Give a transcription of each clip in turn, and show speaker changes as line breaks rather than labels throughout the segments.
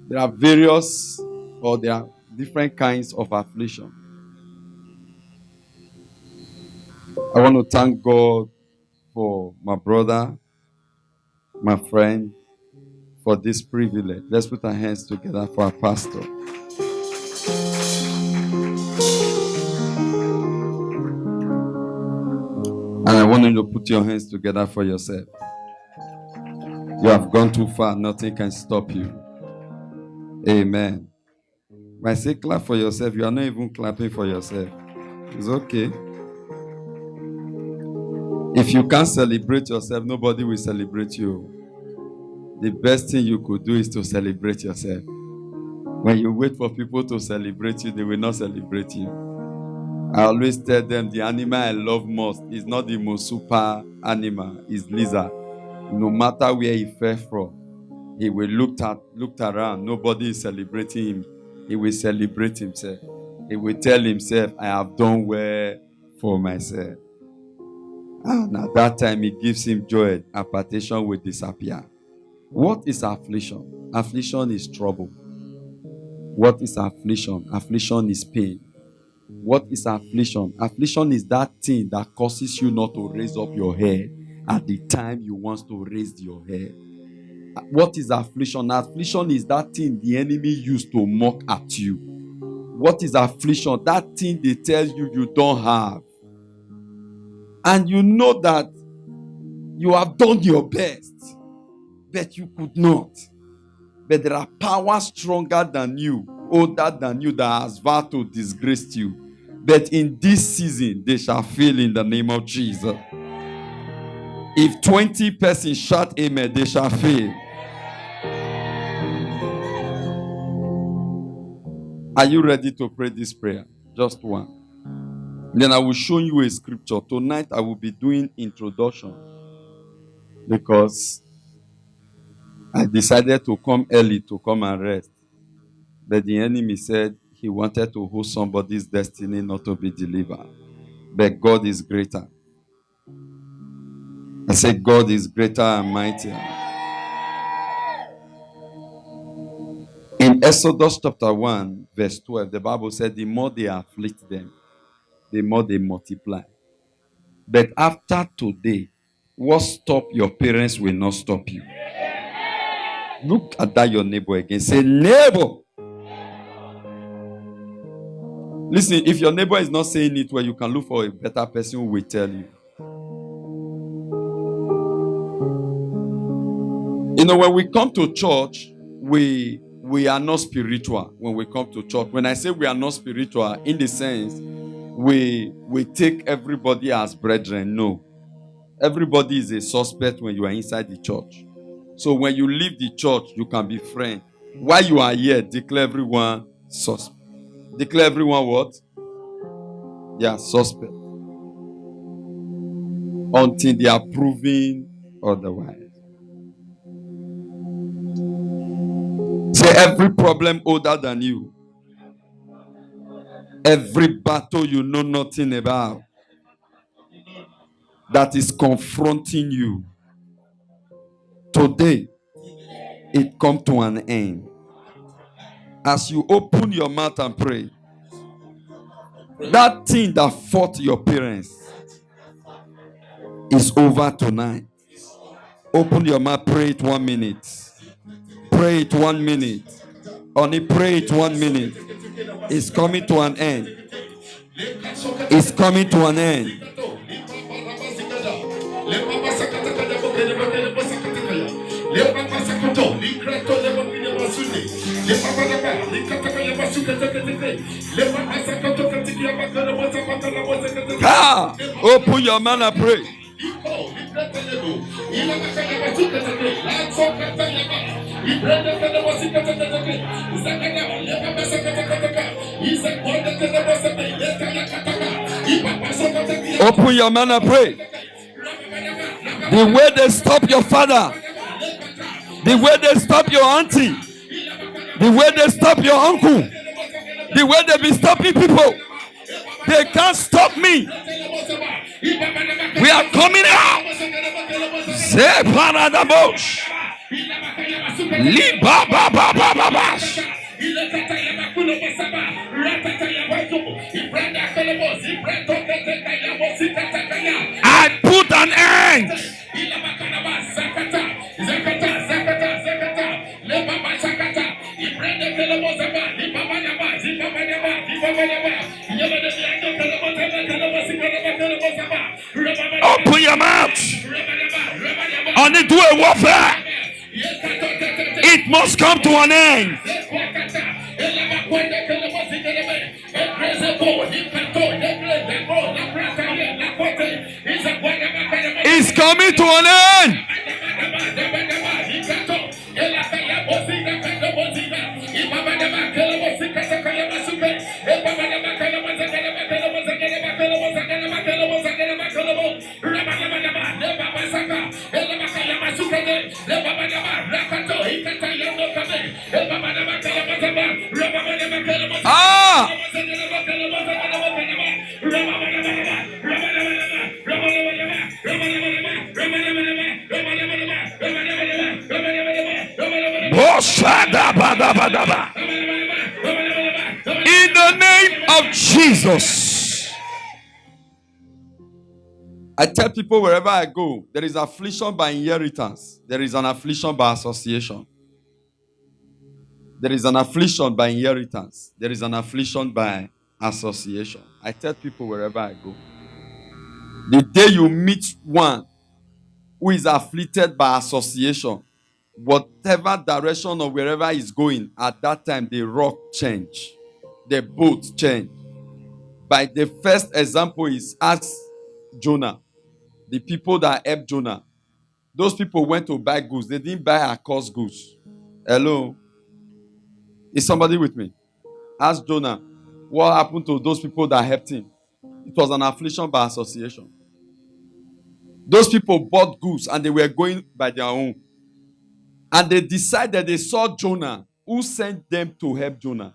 There are various or there are different kinds of affliction. I want to thank God for my brother, my friend, for this privilege. Let's put our hands together for our pastor. And I want you to put your hands together for yourself. You have gone too far, nothing can stop you. Amen. When I say clap for yourself, you are not even clapping for yourself. It's okay. If you can't celebrate yourself, nobody will celebrate you. The best thing you could do is to celebrate yourself. When you wait for people to celebrate you, they will not celebrate you. I always tell them the animal I love most is not the most super animal, it's lizard. No matter where he fell from, he will look around. Nobody is celebrating him. He will celebrate himself. He will tell himself, I have done well for myself. And at that time, it gives him joy. Apathy will disappear. What is affliction? Affliction is trouble. What is affliction? Affliction is pain. What is affliction? Affliction is that thing that causes you not to raise up your head at the time you want to raise your head. What is affliction? Affliction is that thing the enemy used to mock at you. What is affliction? That thing they tell you you don't have. And you know that you have done your best, but you could not. But there are powers stronger than you, older than you, that has vowed to disgrace you. But in this season, they shall fail in the name of Jesus. If 20 persons shout amen, they shall fail. Are you ready to pray this prayer? Just one. Then I will show you a scripture. Tonight I will be doing introduction because I decided to come early to come and rest. But the enemy said he wanted to hold somebody's destiny not to be delivered. But God is greater. I said God is greater and mightier. In Exodus chapter 1, verse 12, the Bible said the more they afflict them, the more they multiply. But after today, what stop your parents will not stop you. Look at that your neighbor again. Say, neighbor. Listen, if your neighbor is not saying it well, you can look for a better person who will tell you. You know, when we come to church, we are not spiritual when we come to church. When I say we are not spiritual, in the sense, we take everybody as brethren. No. Everybody is a suspect when you are inside the church. So when you leave the church, you can be friends. While you are here, declare everyone suspect. Declare everyone what? Yeah, suspect. Until they are proven otherwise. Say every problem older than you. Every battle you know nothing about. That is confronting you. Today, it comes to an end. As you open your mouth and pray, that thing that fought your parents is over tonight. Open your mouth, pray it 1 minute. Pray it 1 minute. Only pray it 1 minute. It's coming to an end. It's coming to an end. Open your mouth and pray. Open your mouth and pray. The way they stop your father, the way they stop your auntie, the way they stop your uncle, the way they be stopping people, they can't stop me. We are coming out. Zepanadabosh. Libababababas.
I put an end. Open your mouth. On it, do a warfare. It must come to an end. It's coming to an end. In the name of Jesus.
I tell people wherever I go, there is affliction by inheritance. There is an affliction by association. There is an affliction by inheritance. There is an affliction by association. I tell people wherever I go. The day you meet one who is afflicted by association, whatever direction or wherever he's going, at that time the rock change. The boat change. By the first example is ask Jonah. The people that helped Jonah. Those people went to buy goods. They didn't buy accursed goods. Hello? Is somebody with me? Ask Jonah, what happened to those people that helped him? It was an affliction by association. Those people bought goods and they were going by their own. And they decided, they saw Jonah. Who sent them to help Jonah?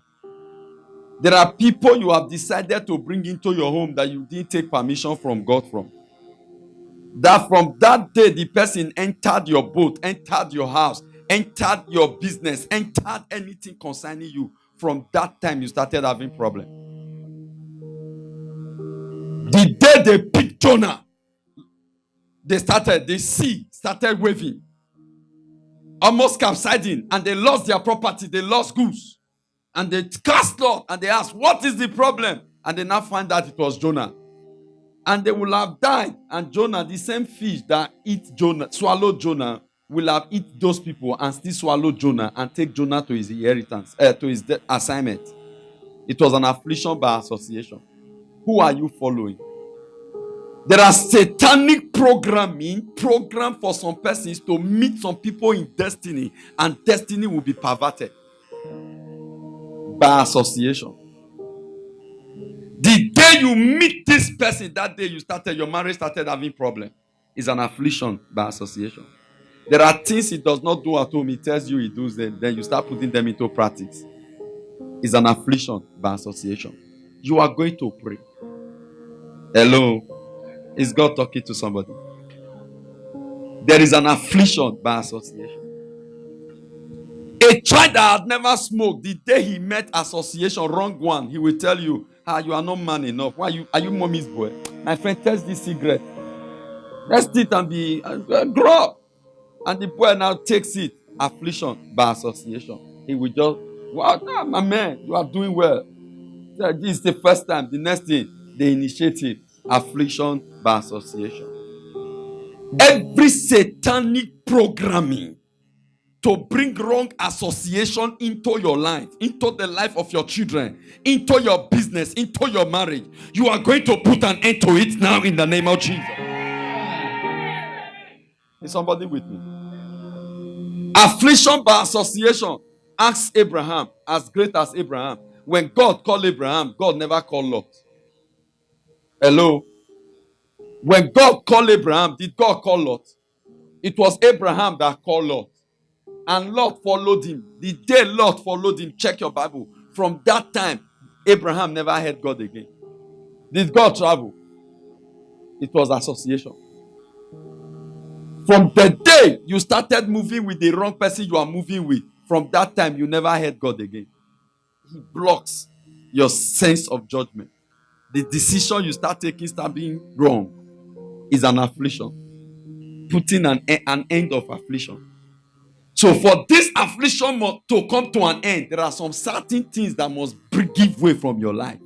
There are people you have decided to bring into your home that you didn't take permission from God from. That from that day, the person entered your boat, entered your house, entered your business, entered anything concerning you. From that time, you started having problem. The day they picked Jonah, the sea started waving, almost capsizing, and they lost their property, they lost goods. And they cast Lord and they asked, what is the problem? And they now find out it was Jonah. And they will have died. And Jonah, the same fish that swallowed Jonah, will have eaten those people and still swallow Jonah and take Jonah to his inheritance, to his assignment. It was an affliction by association. Who are you following? There are satanic program for some persons to meet some people in destiny, and destiny will be perverted by association. The day you meet this person, that day your marriage started having problem. It's an affliction by association. There are things he does not do at home. He tells you he does them. Then you start putting them into practice. It's an affliction by association. You are going to pray. Hello? Is God talking to somebody? There is an affliction by association. A child that had never smoked, the day he met association, wrong one, he will tell you, you are not man enough. Why are you mommy's boy? My friend, test this cigarette. Rest it and grow up. And the boy now takes it. Affliction by association. He will just, wow, my man, you are doing well. This is the first time. The next thing, the initiative. Affliction by association. Every satanic programming to bring wrong association into your life, into the life of your children, into your business, into your marriage, you are going to put an end to it now in the name of Jesus. Is somebody with me? Affliction by association. Ask Abraham, as great as Abraham. When God called Abraham, God never called Lot. Hello? When God called Abraham, did God call Lot? It was Abraham that called Lot. And Lot followed him. The day Lot followed him, check your Bible. From that time, Abraham never heard God again. Did God travel? It was association. From the day you started moving with the wrong person you are moving with, from that time, you never heard God again. he blocks your sense of judgment. The decision you start taking start being wrong is an affliction, putting an end of affliction. So for this affliction to come to an end, there are some certain things that must give way from your life.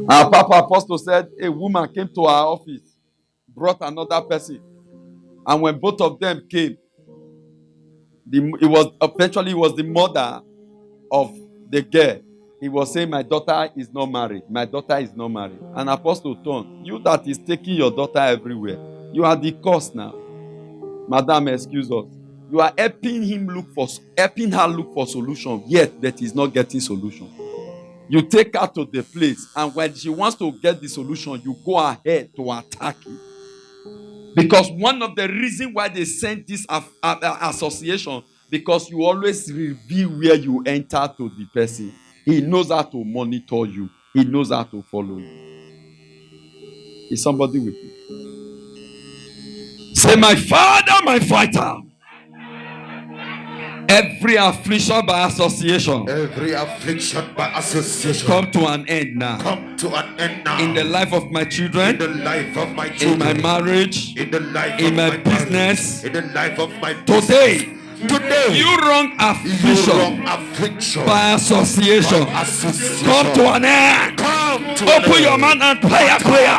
Our Papa Apostle said a woman came to our office, brought another person, and when both of them came, it was the mother of the girl. He was saying, my daughter is not married. My daughter is not married. And Apostle turned, you that is taking your daughter everywhere, you are the cause now. Madam, excuse us. You are helping her look for solution, yet that is not getting solution. You take her to the place, and when she wants to get the solution, you go ahead to attack it. Because one of the reasons why they sent this association, because you always reveal where you enter to the person. He knows how to monitor you. He knows how to follow you. Is somebody with you? Say, my Father, my fighter. Every affliction by association.
Every affliction by association.
Come to an end now.
Come to an end now.
In the life of my children.
In the life of my children.
In my marriage.
In the life
in
of
my
my
business.
Marriage, in the life of my business.
Today, you wrong affliction by association. Come to an end. Open your mouth and pray a prayer.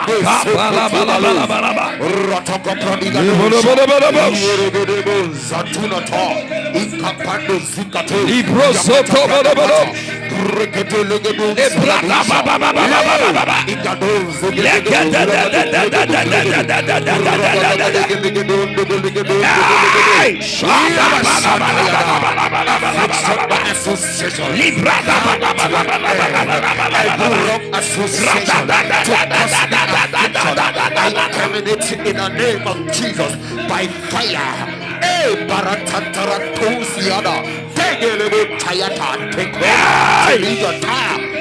I terminate in the name of Jesus by fire.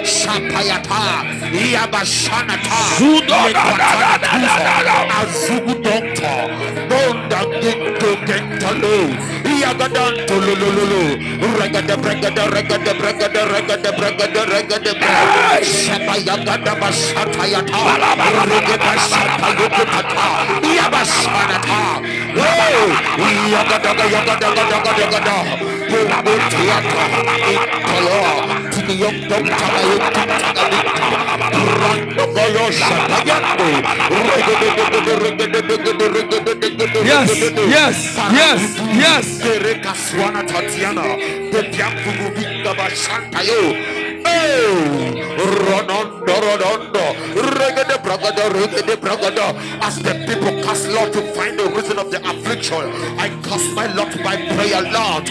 Shapayata, Yabashanata, Azugu Doctor, Bonda Gito Gentalo, Yagadan to Lulu, Regada Bregada, Regada Bregada, Regada Bregada, Regada Bregada, Shapayagada Bashatayata, Regada Shatayata, Yabashanata, Yagada,
Yes.
As the people cast lot to find the reason of the affliction, I cast my lot by prayer, Lord.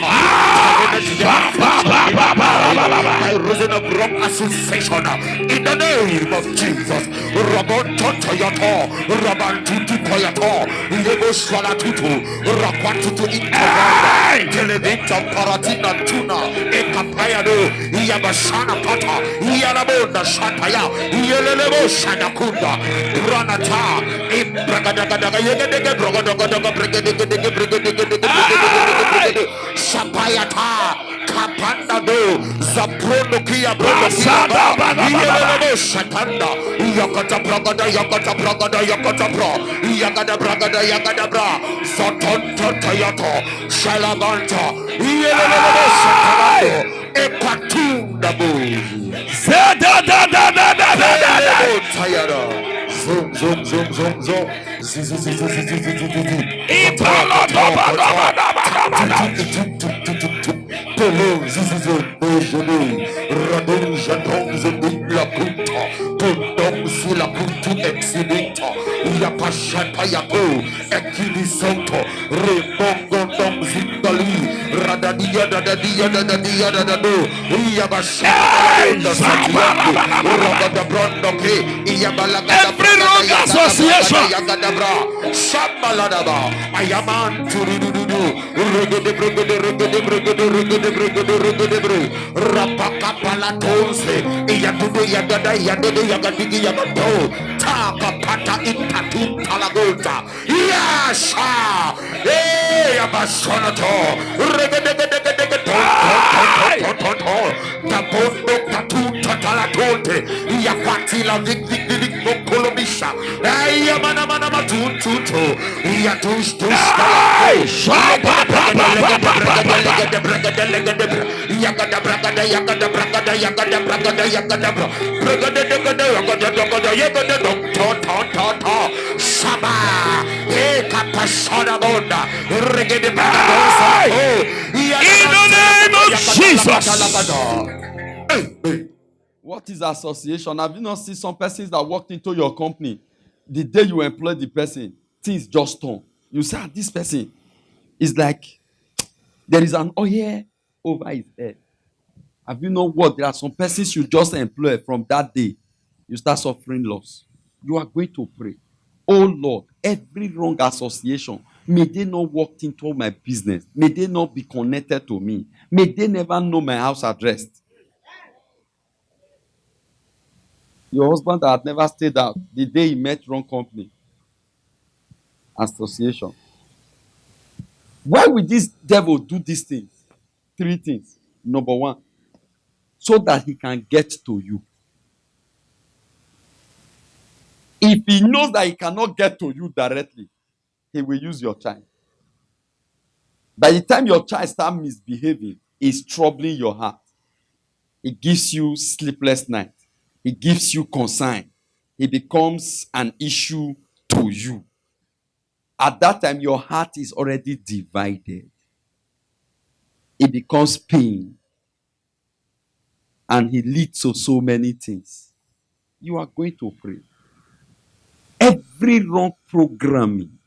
By reason of wrong association, in the name of Jesus. Rabon Totoyato, Raban Tutu Poyato, Lego Swalatutu, Rakwatutu Intabanda, Televita Paratina Tuna, Ekapayado, Yabashana Pata, Yalabonda Shataya, Yelebo Shanakunda, Ranata, Shapayata, Kapanda, Zaprono Kia Bragada, Shatanda, Yakata Bragada, Yakata Bragada, Yakata Bra, Yakada Bragada, Yakada Bra, Soton Totayato, Shalabanta, Yelebo Shatando, Epatunda Boo. Zoom.
Every wrong association.
I am on to
In the name of Jesus.
What is association? Have you not seen some persons that walked into your company? The day you employ the person, things just turn. You say, this person is like, there is an oil over his head. Have you not what? There are some persons you just employ from that day. You start suffering loss. You are going to pray. Oh Lord, every wrong association, may they not walk into my business. May they not be connected to me. May they never know my house address. Your husband that had never stayed out the day he met wrong company. Association. Why would this devil do these things? 3 things. Number 1, so that he can get to you. If he knows that he cannot get to you directly, he will use your child. By the time your child starts misbehaving, it's troubling your heart. It gives you sleepless nights. It gives you concern. It becomes an issue to you. At that time, your heart is already divided. It becomes pain. And it leads to so many things. You are going to pray. Every wrong programming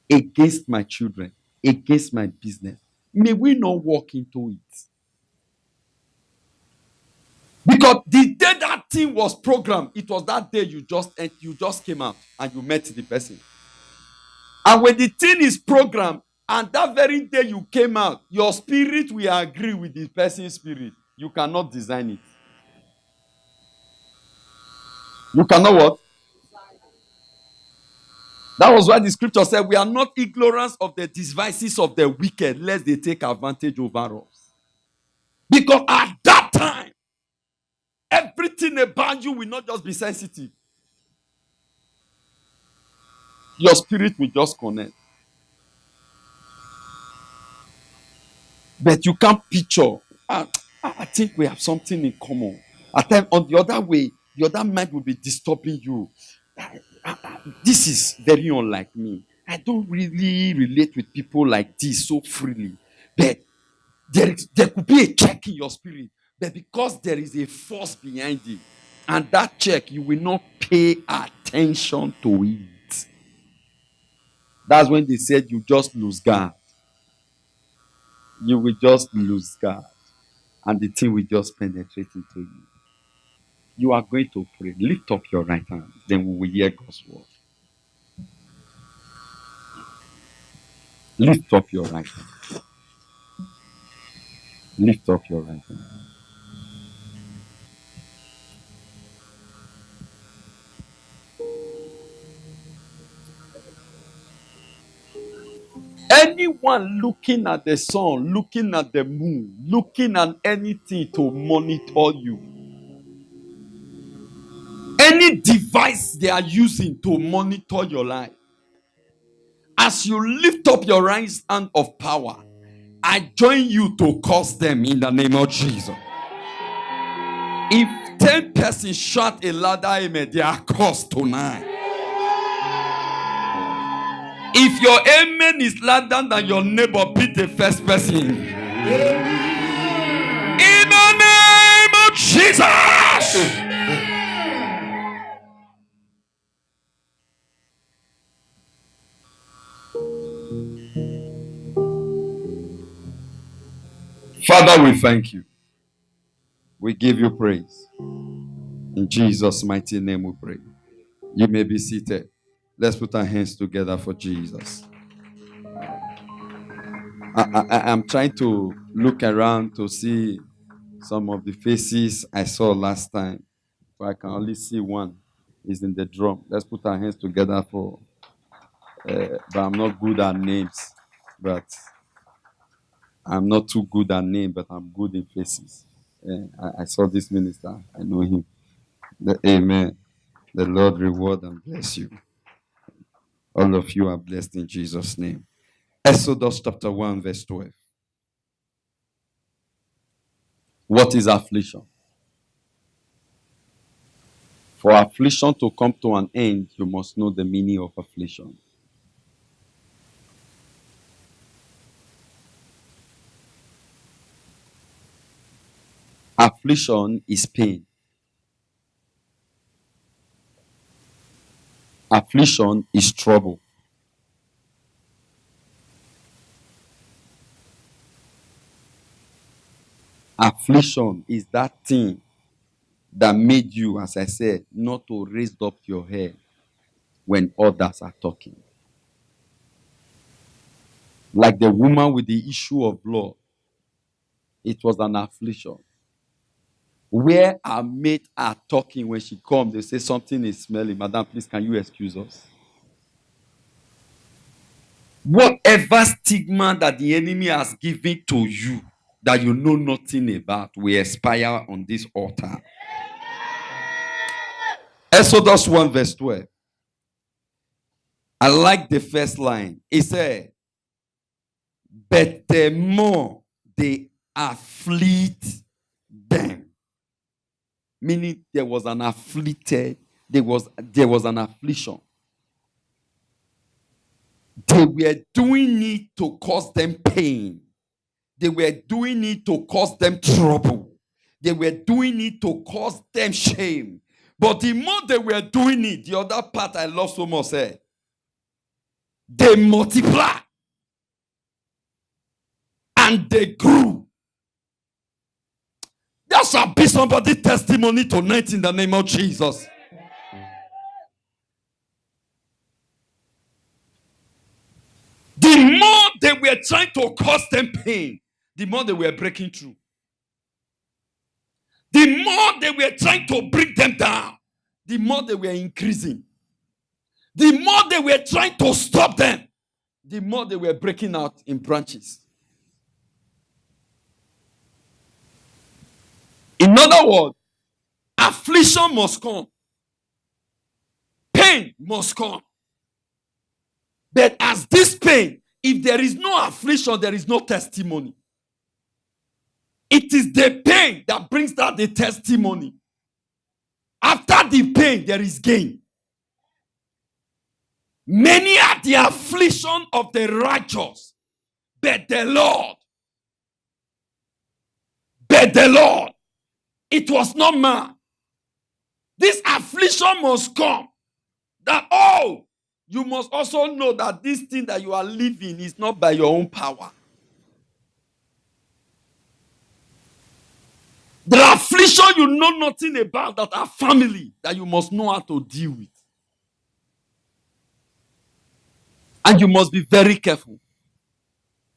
against my children, against my business, may we not walk into it. Because the day that thing was programmed, it was that day you just came out and you met the person. And when the thing is programmed, and that very day you came out, your spirit will agree with the person's spirit. You cannot design it. You cannot what? That was why the scripture said, we are not ignorant of the devices of the wicked, lest they take advantage over us. Because at that time, everything about you will not just be sensitive. Your spirit will just connect. But you can't picture. I think we have something in common. At time, on the other way, the other mind will be disturbing you. This is very unlike me. I don't really relate with people like this so freely. But there could be a check in your spirit. But because there is a force behind it, and that check, you will not pay attention to it. That's when they said you just lose guard. You will just lose guard. And the thing will just penetrate into you. You are going to pray. Lift up your right hand. Then we will hear God's word. Lift up your right hand. Lift up your right hand. Anyone looking at the sun, looking at the moon, looking at anything to monitor you, any device they are using to monitor your life, as you lift up your right hand of power, I join you to curse them in the name of Jesus. If 10 persons shout a louder amen, they are cursed tonight. If your amen is louder than your neighbor, beat the first person. In the name of Jesus. Father, we thank you. We give you praise. In Jesus' mighty name we pray. You may be seated. Let's put our hands together for Jesus. I'm trying to look around to see some of the faces I saw last time, but I can only see one. Is in the drum. Let's put our hands together for, but I'm not good at names. but I'm not too good at name, but I'm good in faces. I saw this minister. I know him. Amen. The Lord reward and bless you. All of you are blessed in Jesus' name. Exodus chapter 1, verse 12. What is affliction? For affliction to come to an end, you must know the meaning of affliction. Affliction is pain. Affliction is trouble. Affliction is that thing that made you, as I said, not to raise up your head when others are talking. Like the woman with the issue of blood, it was an affliction. Where our mates are talking when she comes, they say something is smelling. Madam, please, can you excuse us? Whatever stigma that the enemy has given to you that you know nothing about will expire on this altar. Exodus 1 verse 12. I like the first line. It said, but the more they afflict them. Meaning there was an afflicted, there was an affliction. They were doing it to cause them pain. They were doing it to cause them trouble. They were doing it to cause them shame. But the more they were doing it, the other part I love so much said, they multiply and they grew. There shall be somebody's testimony tonight in the name of Jesus. The more they were trying to cause them pain, the more they were breaking through. The more they were trying to bring them down, the more they were increasing. The more they were trying to stop them, the more they were breaking out in branches. In other words, affliction must come. Pain must come. But as this pain, if there is no affliction, there is no testimony. It is the pain that brings out the testimony. After the pain, there is gain. Many are the affliction of the righteous, but the Lord, it was not man. This affliction must come. That, you must also know that this thing that you are living is not by your own power. There are affliction you know nothing about that are family that you must know how to deal with. And you must be very careful.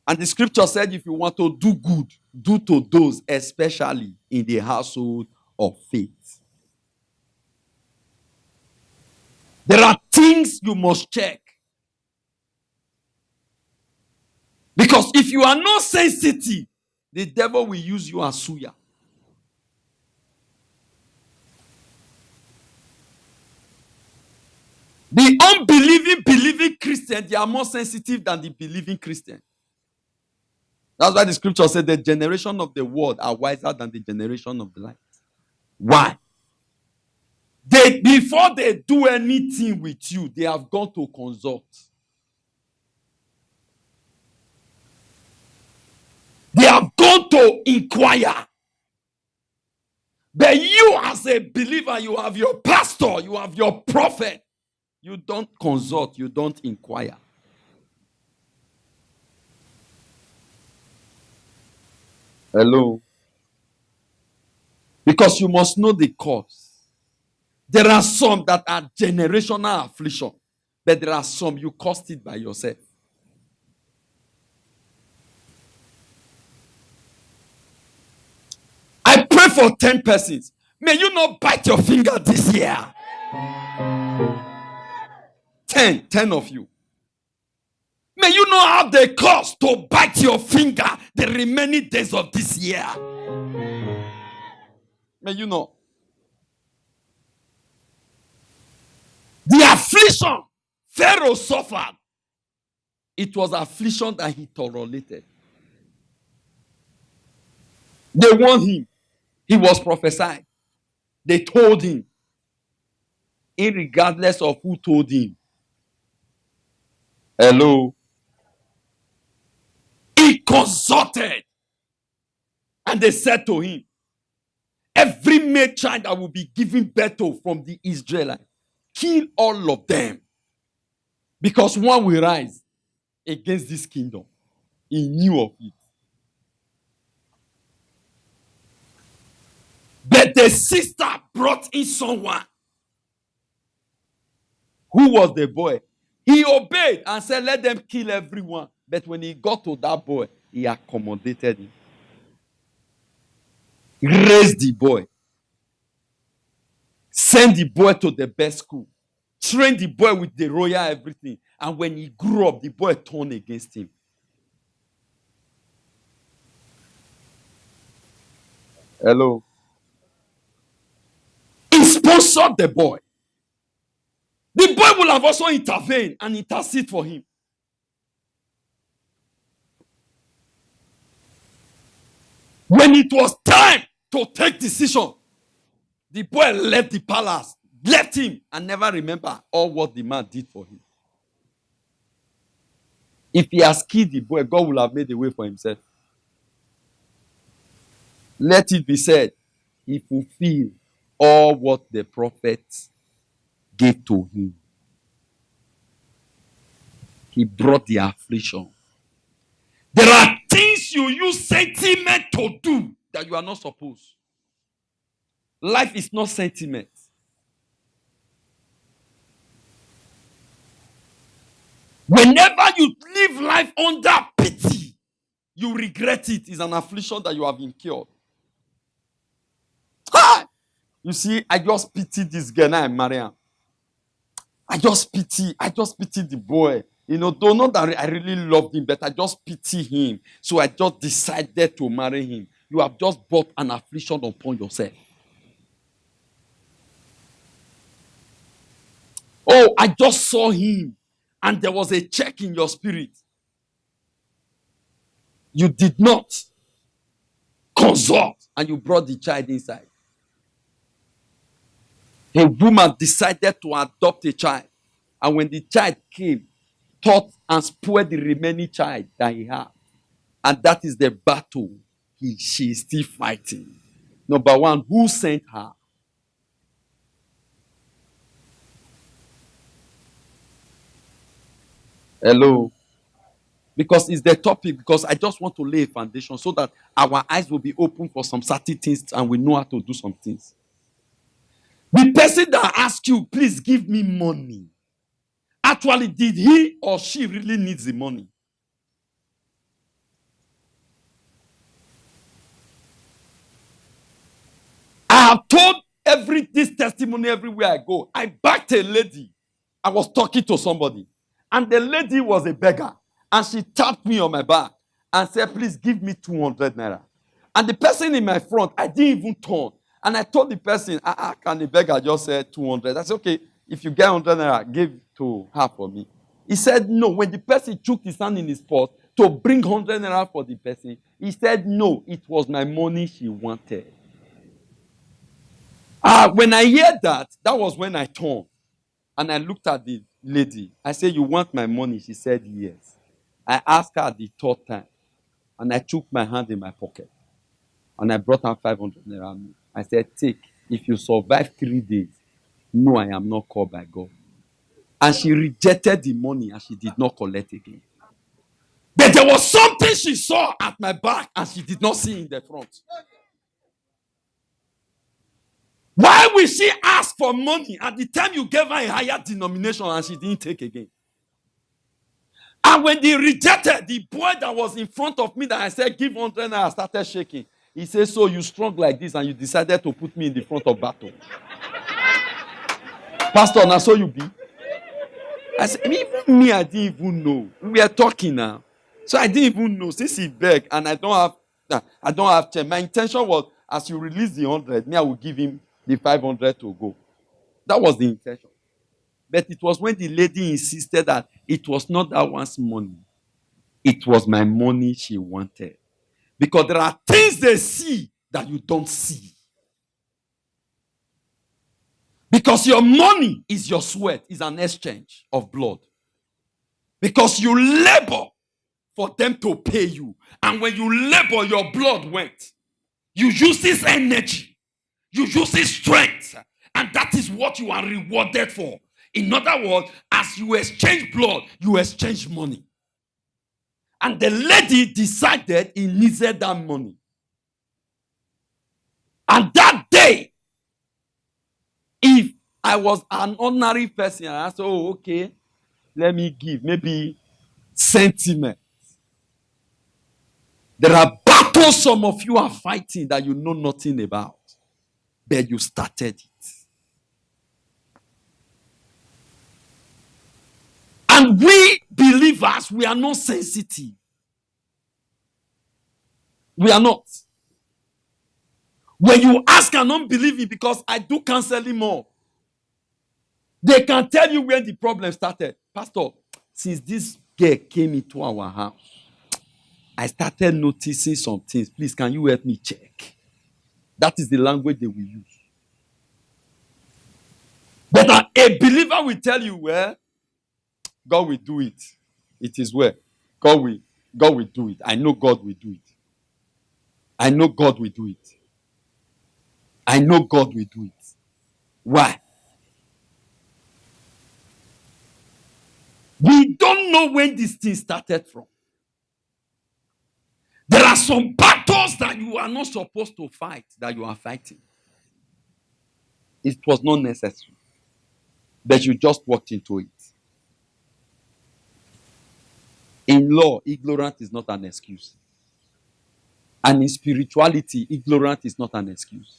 And the scripture said if you want to do good, do to those especially in the household of faith. There are things you must check. Because if you are not sensitive, the devil will use you as suya. The unbelieving, believing Christian, they are more sensitive than the believing Christian. That's why the scripture said the generation of the world are wiser than the generation of the light. Why? Before they do anything with you, they have gone to consult. They have gone to inquire. But you as a believer, you have your pastor, you have your prophet. You don't consult, you don't inquire. Hello? Because you must know the cause. There are some that are generational affliction, but there are some you caused it by yourself. I pray for 10 persons. May you not bite your finger this year. 10 of you.
May you not have the cause to bite your finger the remaining days of this year. May you not. The affliction Pharaoh suffered, it was affliction that he tolerated. They warned him. He was prophesying. They told him. Irregardless of who told him. Hello. He consulted. And they said to him, every male child that will be given birth to from the Israelites, kill all of them. Because one will rise against this kingdom. He knew of it. But the sister brought in someone. Who was the boy? He obeyed and said, let them kill everyone. But when he got to that boy, he accommodated him. He raised the boy. Sent the boy to the best school. Trained the boy with the royal everything. And when he grew up, the boy turned against him. Hello. He sponsored the boy. The boy will have also intervened and intercede for him. When it was time to take decision, the boy left the palace, left him, and never remember all what the man did for him. If he has killed the boy, God will have made a way for himself. Let it be said, he fulfilled all what the prophets gave to him. He brought the affliction. There are things you use sentiment to do that you are not supposed. Life is not sentiment. Whenever you live life under pity, you regret it. It's an affliction that you have incurred. Ha! You see, I just pity this girl now, Mariam. I just pity the boy. You know, though not that I really loved him, but I just pity him. So I just decided to marry him. You have just brought an affliction upon yourself. Oh, I just saw him. And there was a check in your spirit. You did not consult. And you brought the child inside. A woman decided to adopt a child. And when the child came, thought and spoiled the remaining child that he had. And that is the battle she is still fighting. Number one, who sent her? Hello. Because it's the topic, because I just want to lay a foundation so that our eyes will be open for some certain things and we know how to do some things. The person that asked you, please give me money. Actually, did he or she really needs the money? I have told this testimony everywhere I go. I backed a lady. I was talking to somebody. And the lady was a beggar. And she tapped me on my back and said, please give me 200 naira. And the person in my front, I didn't even turn. And I told the person, can the beggar just say 200? I said, okay, if you get 100 naira, give to her for me. He said, no. When the person took his hand in his purse to bring 100 naira for the person, he said, no, it was my money she wanted. When I heard that was when I turned. And I looked at the lady. I said, you want my money? She said, yes. I asked her the third time. And I took my hand in my pocket. And I brought her 500 naira. I said, take. If you survive 3 days, no, I am not called by God. And she rejected the money and she did not collect again. But there was something she saw at my back and she did not see in the front. Why will she ask for money at the time you gave her a higher denomination and she didn't take again? And when they rejected, the boy that was in front of me that I said, give 100 and I started shaking. He said, so you strong like this and you decided to put me in the front of battle. Pastor, now so you be. I said, even me, I didn't even know. We are talking now. So I didn't even know. Since he begged and I don't have change. My intention was, as you release the 100, me, I will give him the 500 to go. That was the intention. But it was when the lady insisted that it was not that one's money. It was my money she wanted. Because there are things they see that you don't see. Because your money is your sweat, is an exchange of blood. Because you labor for them to pay you. And when you labor, your blood went. You use this energy. You use this strength. And that is what you are rewarded for. In other words, as you exchange blood, you exchange money. And the lady decided he needed that money. And that day, if I was an ordinary person, and I said, oh, okay, let me give, maybe sentiment. There are battles some of you are fighting that you know nothing about, but you started it. And we believers, we are not sensitive. We are not. When you ask an unbelieving, because I do counseling more, they can tell you when the problem started. Pastor, since this girl came into our house, I started noticing some things. Please, can you help me check? That is the language they will use. But a believer will tell you, well, God will do it. It is well. God will do it. I know God will do it. I know God will do it. I know God will do it. Why? We don't know when this thing started from. There are some battles that you are not supposed to fight that you are fighting. It was not necessary. But you just walked into it. In law, ignorance is not an excuse. And in spirituality, ignorance is not an excuse.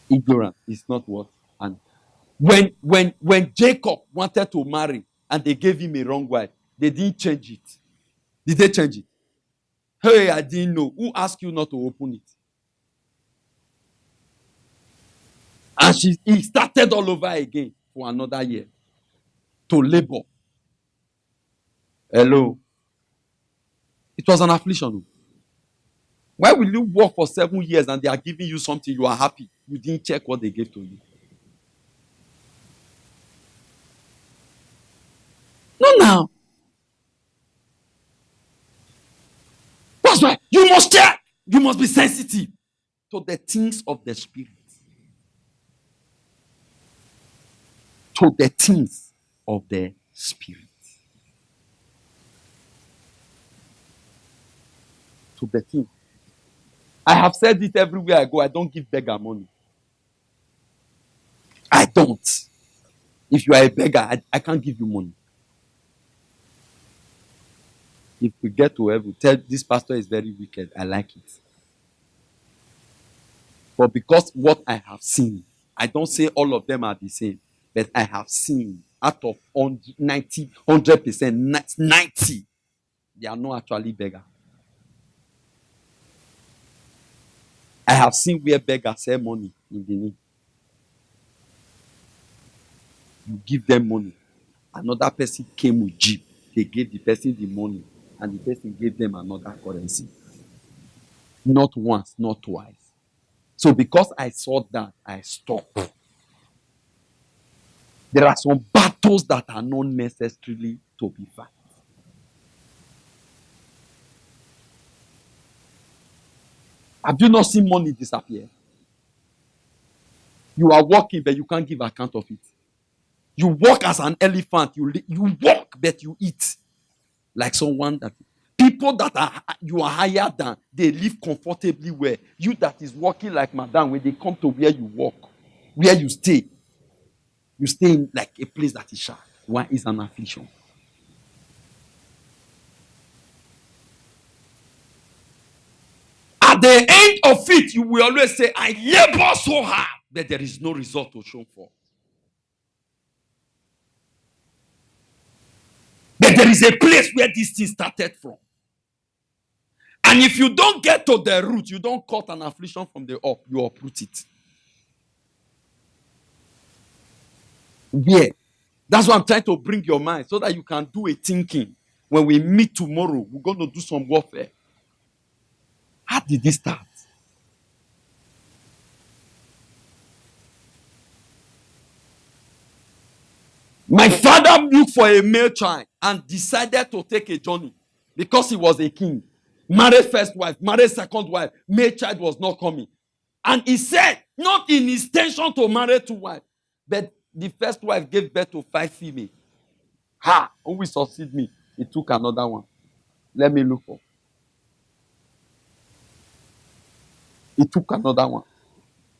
Ignorance is not what? And when Jacob wanted to marry and they gave him a wrong wife, they didn't change it. Did they change it? Hey, I didn't know. Who asked you not to open it? And he started all over again for another year to labor. Hello. It was an affliction. Why will you work for 7 years and they are giving you something, you are happy? You didn't check what they gave to you. No, now. That's why you must check. You must be sensitive to the things of the spirit. To the things of the spirit. To the things. I have said it everywhere I go. I don't give beggar money. I don't. If you are a beggar, I can't give you money. If we get to heaven, tell this pastor is very wicked. I like it. But because what I have seen, I don't say all of them are the same, but I have seen out of 100%, 90, they are not actually beggar. I have seen where beggars sell money in the need. You give them money. Another person came with jeep. They gave the person the money. And the person gave them another currency. Not once, not twice. So because I saw that, I stopped. There are some battles that are not necessarily to be fought. Have you not seen money disappear? You are walking, but you can't give account of it. You walk as an elephant. You walk, but you eat. Like someone that... People that you are higher than, they live comfortably where you that is walking like madam, when they come to where you walk, where you stay in like a place that is sharp. Why is an affliction? At the end of it, you will always say, I labor so hard, but there is no result to show for. But there is a place where this thing started from. And if you don't get to the root, you don't cut an affliction from the up, you uproot it. Yeah. That's why I'm trying to bring your mind so that you can do a thinking. When we meet tomorrow, we're going to do some warfare. How did this start? My father looked for a male child and decided to take a journey because he was a king. Married first wife, married second wife, male child was not coming. And he said, not in his intention to marry two wives, but the first wife gave birth to 5 females. Ha! Who will succeed me? He took another one. Let me look for. He took another one.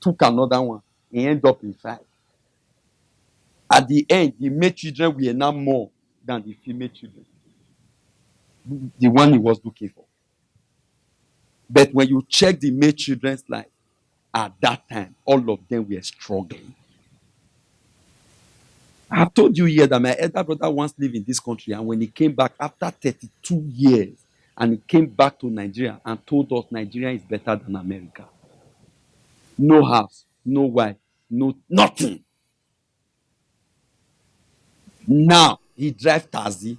Took another one. He ended up in 5. At the end, the male children were now more than the female children. The one he was looking for. But when you check the male children's life, at that time, all of them were struggling. I've told you here that my elder brother once lived in this country, and when he came back after 32 years, and he came back to Nigeria and told us Nigeria is better than America. No house, no wife, nothing. Now he drives taxi.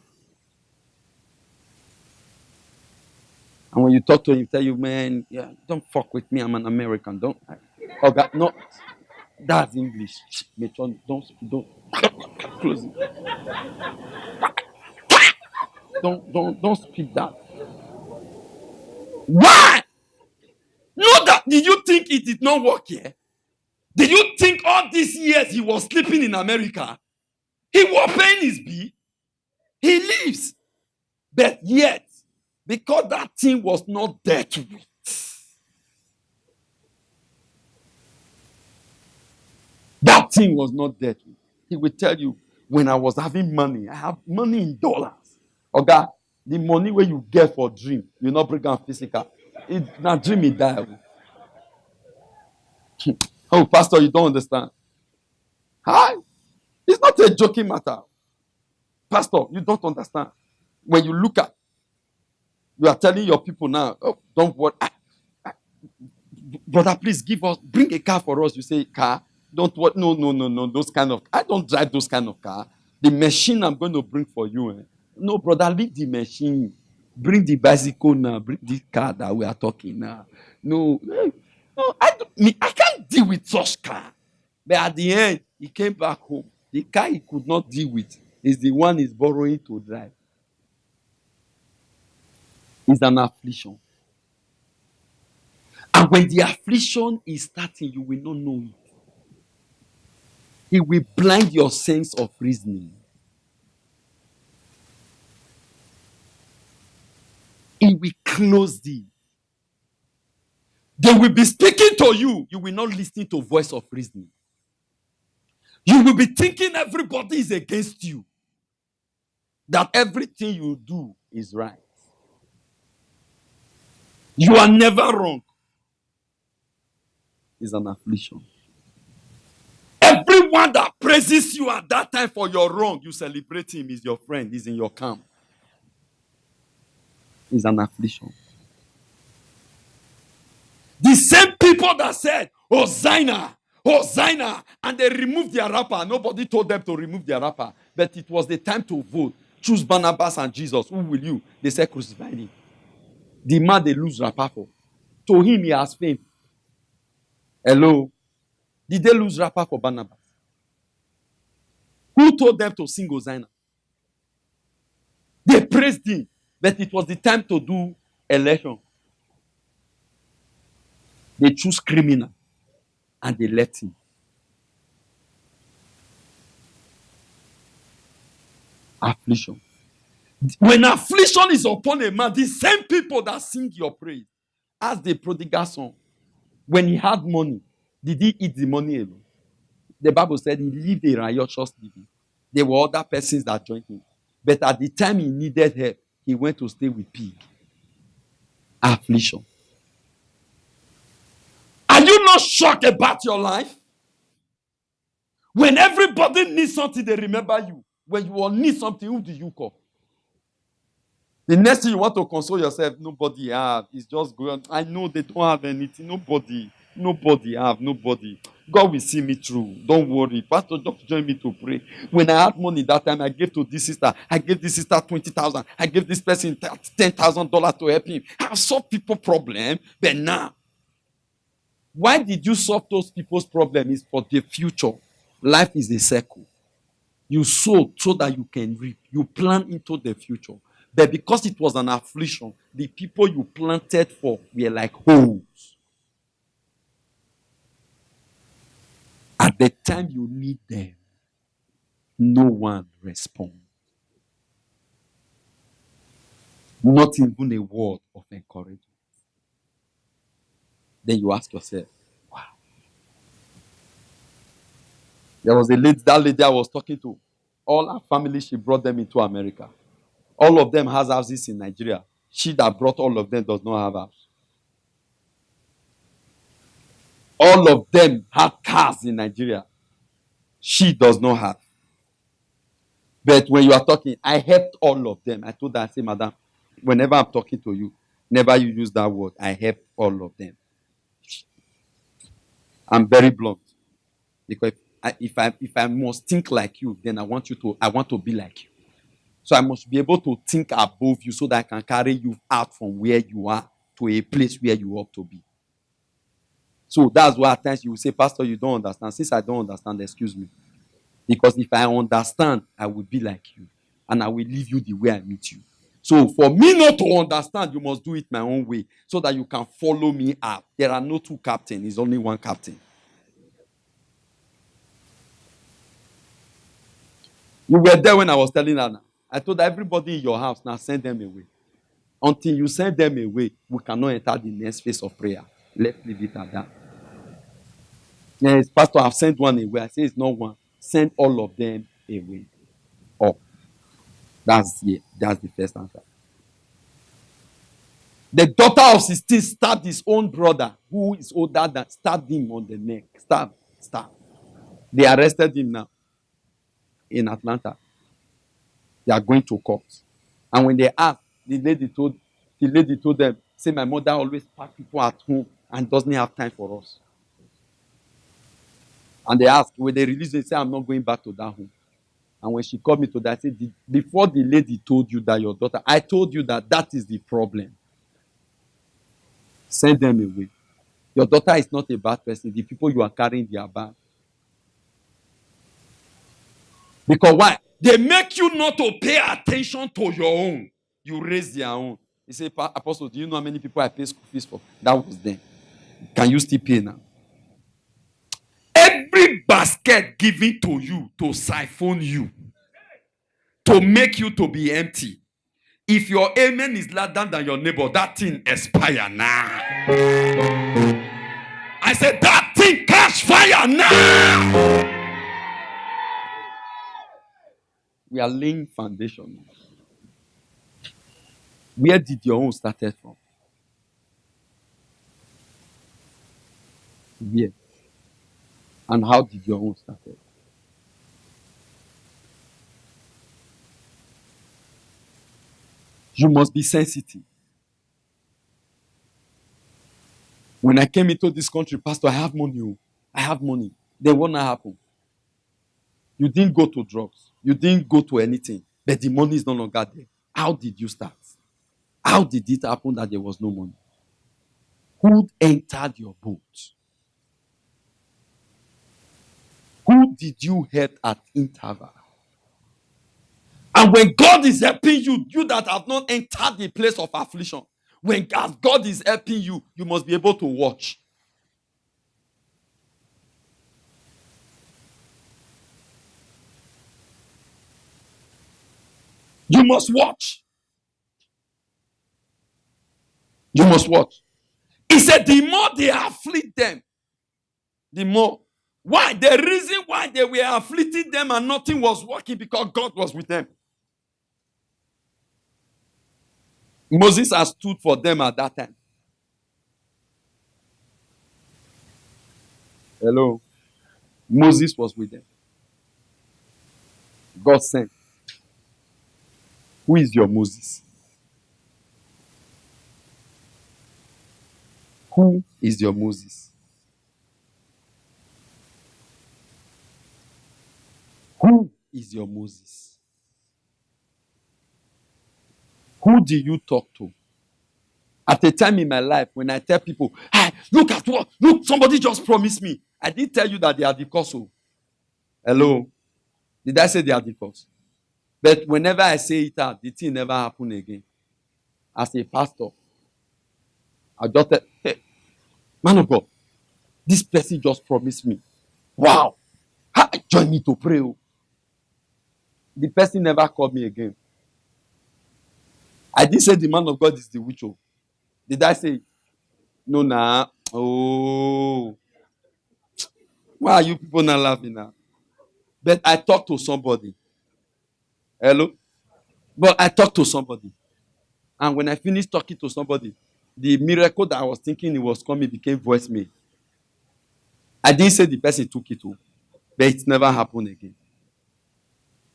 And when you talk to him, he tell you, man, yeah, don't fuck with me. I'm an American. Don't. Okay, no, that's English. Don't close it. Don't speak that. Why? No, that did you think it did not work here? Did you think all these years he was sleeping in America? He was paying his bill. He lives. But yet, because that thing was not dealt with, that thing was not dealt with. He will tell you, when I was having money, I have money in dollars. Okay, the money where you get for dream, you not bring out physical. It's not dream it die. Oh, pastor, you don't understand. Hi. It's not a joking matter. Pastor, you don't understand. When you look at, you are telling your people now, oh, don't worry. Brother, please bring a car for us. You say, car? Don't worry. No. Those kind of, I don't drive those kind of car. The machine I'm going to bring for you. No, brother, leave the machine. Bring the bicycle now. Bring the car that we are talking now. No, I can't deal with such car. But at the end, he came back home. The car he could not deal with is the one he's borrowing to drive. It's an affliction. And when the affliction is starting, you will not know it. It will blind your sense of reasoning. It will close thee. They will be speaking to you. You will not listen to voice of reasoning. You will be thinking everybody is against you. That everything you do is right. You are never wrong. It's an affliction. Everyone that praises you at that time for your wrong, you celebrate him, is your friend, he's in your camp. It's an affliction. The same people that said, Hosanna, Hosanna, and they removed their rapper. Nobody told them to remove their rapper. But it was the time to vote. Choose Barnabas and Jesus. Who will you? They said crucify him. The man they lose rapper for. To him, he has fame. Hello? Did they lose rapper for Barnabas? Who told them to sing Hosanna? They praised him. But it was the time to do election. They choose criminal. And they let him. Affliction. When affliction is upon a man, the same people that sing your praise, as the prodigal son, when he had money, did he eat the money alone? The Bible said he lived a righteous living. There were other persons that joined him. But at the time he needed help, he went to stay with pig. Affliction. Are you not shocked about your life? When everybody needs something, they remember you. When you all need something, who do you call? The next thing you want to console yourself, nobody have. It's just going. I know they don't have anything. Nobody have. Nobody. God will see me through. Don't worry. Pastor, just join me to pray. When I had money that time, I gave to this sister. I gave this sister 20,000. I gave this person $10,000 to help him. I solved people's problem. But now, why did you solve those people's problem? It's for the future. Life is a circle. You sow so that you can reap. You plant into the future. But because it was an affliction, the people you planted for were like holes. At the time you need them, no one responds. Not even a word of encouragement. Then you ask yourself, wow. There was that lady I was talking to. All her family, she brought them into America. All of them has houses in Nigeria. She that brought all of them does not have house. All of them have cars in Nigeria. She does not have. But when you are talking, I helped all of them. I told her, I say, madam, whenever I'm talking to you, never you use that word. I helped all of them. I'm very blunt. Because if I must think like you, then I want to be like you. So I must be able to think above you so that I can carry you out from where you are to a place where you ought to be. So that's why at times you will say, Pastor, you don't understand. Since I don't understand, excuse me. Because if I understand, I will be like you. And I will leave you the way I meet you. So for me not to understand, you must do it my own way so that you can follow me out. There are no two captains. There's only one captain. You were there when I was telling her. I told everybody in your house, now send them away. Until you send them away, we cannot enter the next phase of prayer. Let's leave it at that. Yes, Pastor, I've sent one away. I say it's not one. Send all of them away. Oh, that's the first answer. The daughter of 16 stabbed his own brother, who is older than, stabbed him on the neck. Stab. They arrested him now in Atlanta. They are going to court. And when they asked, the lady told them, say, my mother always pack people at home and doesn't have time for us. And they asked, when they release, they say, I'm not going back to that home. And when she called me to that, I said, before the lady told you that your daughter, I told you that is the problem. Send them away. Your daughter is not a bad person. The people you are carrying, they are bad. Because why? They make you not to pay attention to your own. You raise their own. You say, Apostle, do you know how many people I pay school fees for? That was then. Can you still pay now? Every basket given to you to siphon you, to make you to be empty. If your amen is louder than your neighbor, that thing expire now. I said, that thing catch fire now. We are laying foundation. Where did your own started from? Where? And how did your own started? You must be sensitive. When I came into this country, Pastor, I have money. I have money. Then what happened? You didn't go to drugs. You didn't go to anything. But the money is no longer there. How did you start? How did it happen that there was no money? Who entered your boat? Who did you help at interval? And when God is helping you, you that have not entered the place of affliction, when God is helping you, you must be able to watch. You must watch. You must watch. He said, the more they afflict them, the more. Why? The reason why they were afflicting them and nothing was working, because God was with them. Moses has stood for them at that time. Hello. Moses was with them. God sent. Who is your Moses? Who is your Moses? Who is your Moses? Who do you talk to? At a time in my life when I tell people, hey, look at what, look, somebody just promised me. I did tell you that they are the cause. Hello? Did I say they are the cause? But whenever I say it out, the thing never happen again. As a pastor, I just tell, hey, man of God, this person just promised me. Wow. Join me to pray. The person never called me again. I didn't say the man of God is the witch. Did I say it? No, nah. Oh. Why are you people not laughing now? But I talked to somebody. Hello? But I talked to somebody. And when I finished talking to somebody, the miracle that I was thinking it was coming became voicemail. I didn't say the person took it, but it never happened again.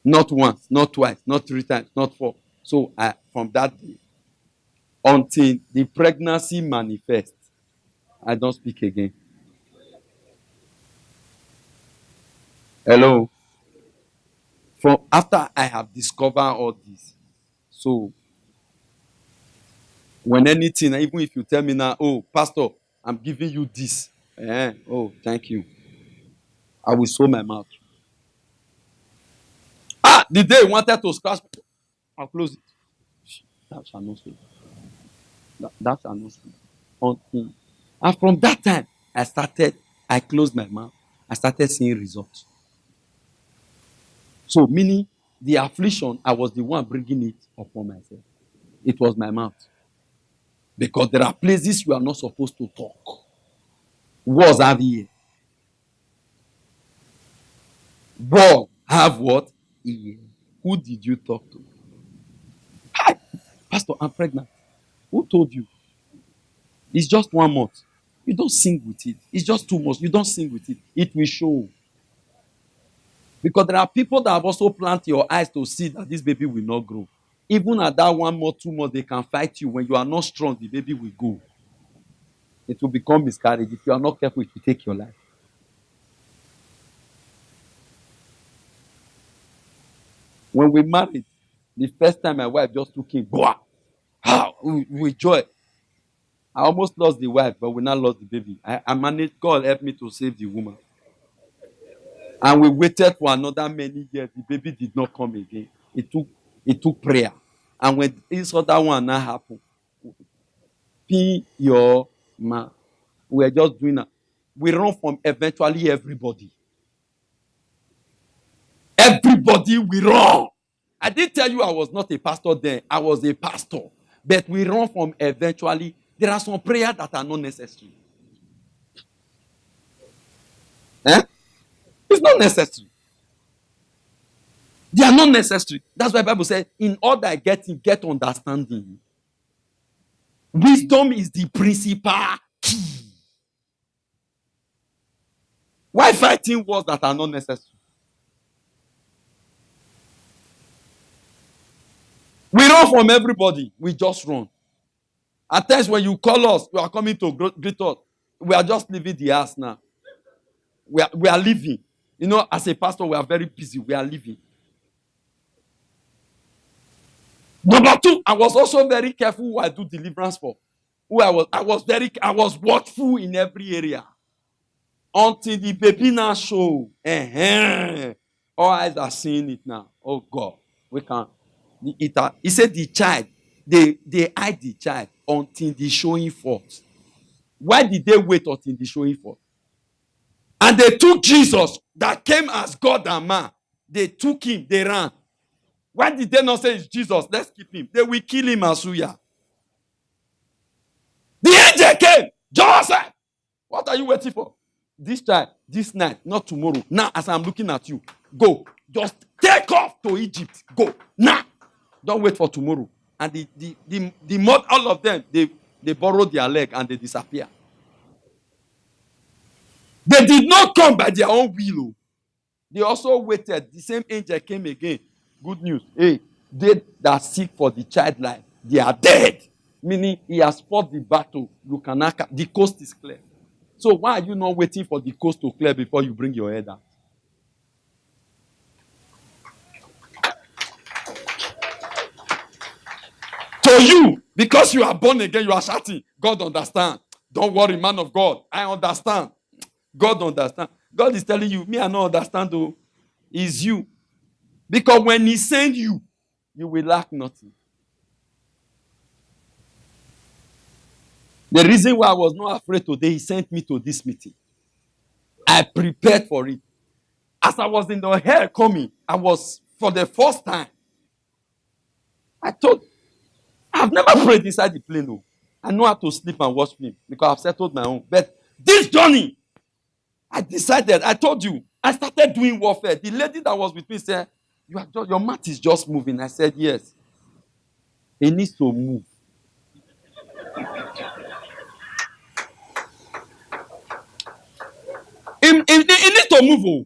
Not once, not twice, not 3 times, not 4. So from that day, until the pregnancy manifests, I don't speak again. Hello? From after I have discovered all this, so when anything, even if you tell me now, oh, Pastor, I'm giving you this. Oh, thank you. I will sew my mouth. The day you wanted to scratch, I'll close it. That shall not speak. That shall not speak. And from that time, I closed my mouth. I started seeing results. So, meaning the affliction, I was the one bringing it upon myself. It was my mouth. Because there are places you are not supposed to talk. Words have ear. Words have what? Ear. Who did you talk to? Hi, Pastor, I'm pregnant. Who told you? It's just 1 month. You don't sing with it. It's just 2 months. You don't sing with it. It will show. Because there are people that have also planted your eyes to see that this baby will not grow. Even at that 1 month, 2 months, they can fight you. When you are not strong, the baby will go. It will become miscarriage. If you are not careful, it will take your life. When we married, the first time my wife just took him, with joy. I almost lost the wife, but we not lost the baby. I managed. God helped me to save the woman. And we waited for another many years. The baby did not come again. It took prayer. And when this other one now happened, pin your man. We are just doing that. We run from eventually everybody. Everybody we run. I did tell you I was not a pastor then. I was a pastor. But we run from eventually. There are some prayers that are not necessary. It's not necessary. They are not necessary. That's why the Bible says, in all that get understanding. Wisdom is the principal key. Why fighting wars that are not necessary? We run from everybody. We just run. At times when you call us, you are coming to greet us. We are just leaving the house now. We are leaving. You know, as a pastor, we are very busy. We are leaving. Number 2, I was also very careful who I do deliverance for. I was watchful in every area. Until the baby now show. All eyes are seeing it now. Oh God. We can't. He said the child, they hide the child until the showing forth. Why did they wait until the showing forth? And they took Jesus that came as God and man. They took him, they ran. Why did they not say it's Jesus? Let's keep him. They will kill him as Suya. The angel came. Joseph, what are you waiting for? This time, this night, not tomorrow. Now, as I'm looking at you, go. Just take off to Egypt. Go. Now. Don't wait for tomorrow. And the mud, all of them, they borrowed their leg and they disappear. They did not come by their own will. They also waited. The same angel came again. Good news. Hey, they that seek for the child life, they are dead. Meaning he has fought the battle. You cannot. The coast is clear. So why are you not waiting for the coast to clear before you bring your head out? To you, because you are born again, you are shouting, God understand. Don't worry, man of God. I understand. God understand. God is telling you, me, I don't understand though. It's you. Because when he sends you, you will lack nothing. The reason why I was not afraid today, he sent me to this meeting. I prepared for it. As I was in the air coming, I was, for the first time, I've never prayed inside the plane. No. I know how to sleep and watch film because I've settled my own. But this journey, I decided, I told you, I started doing warfare. The lady that was with me said, your mat is just moving. I said, yes. It needs to move. It needs to move. Oh.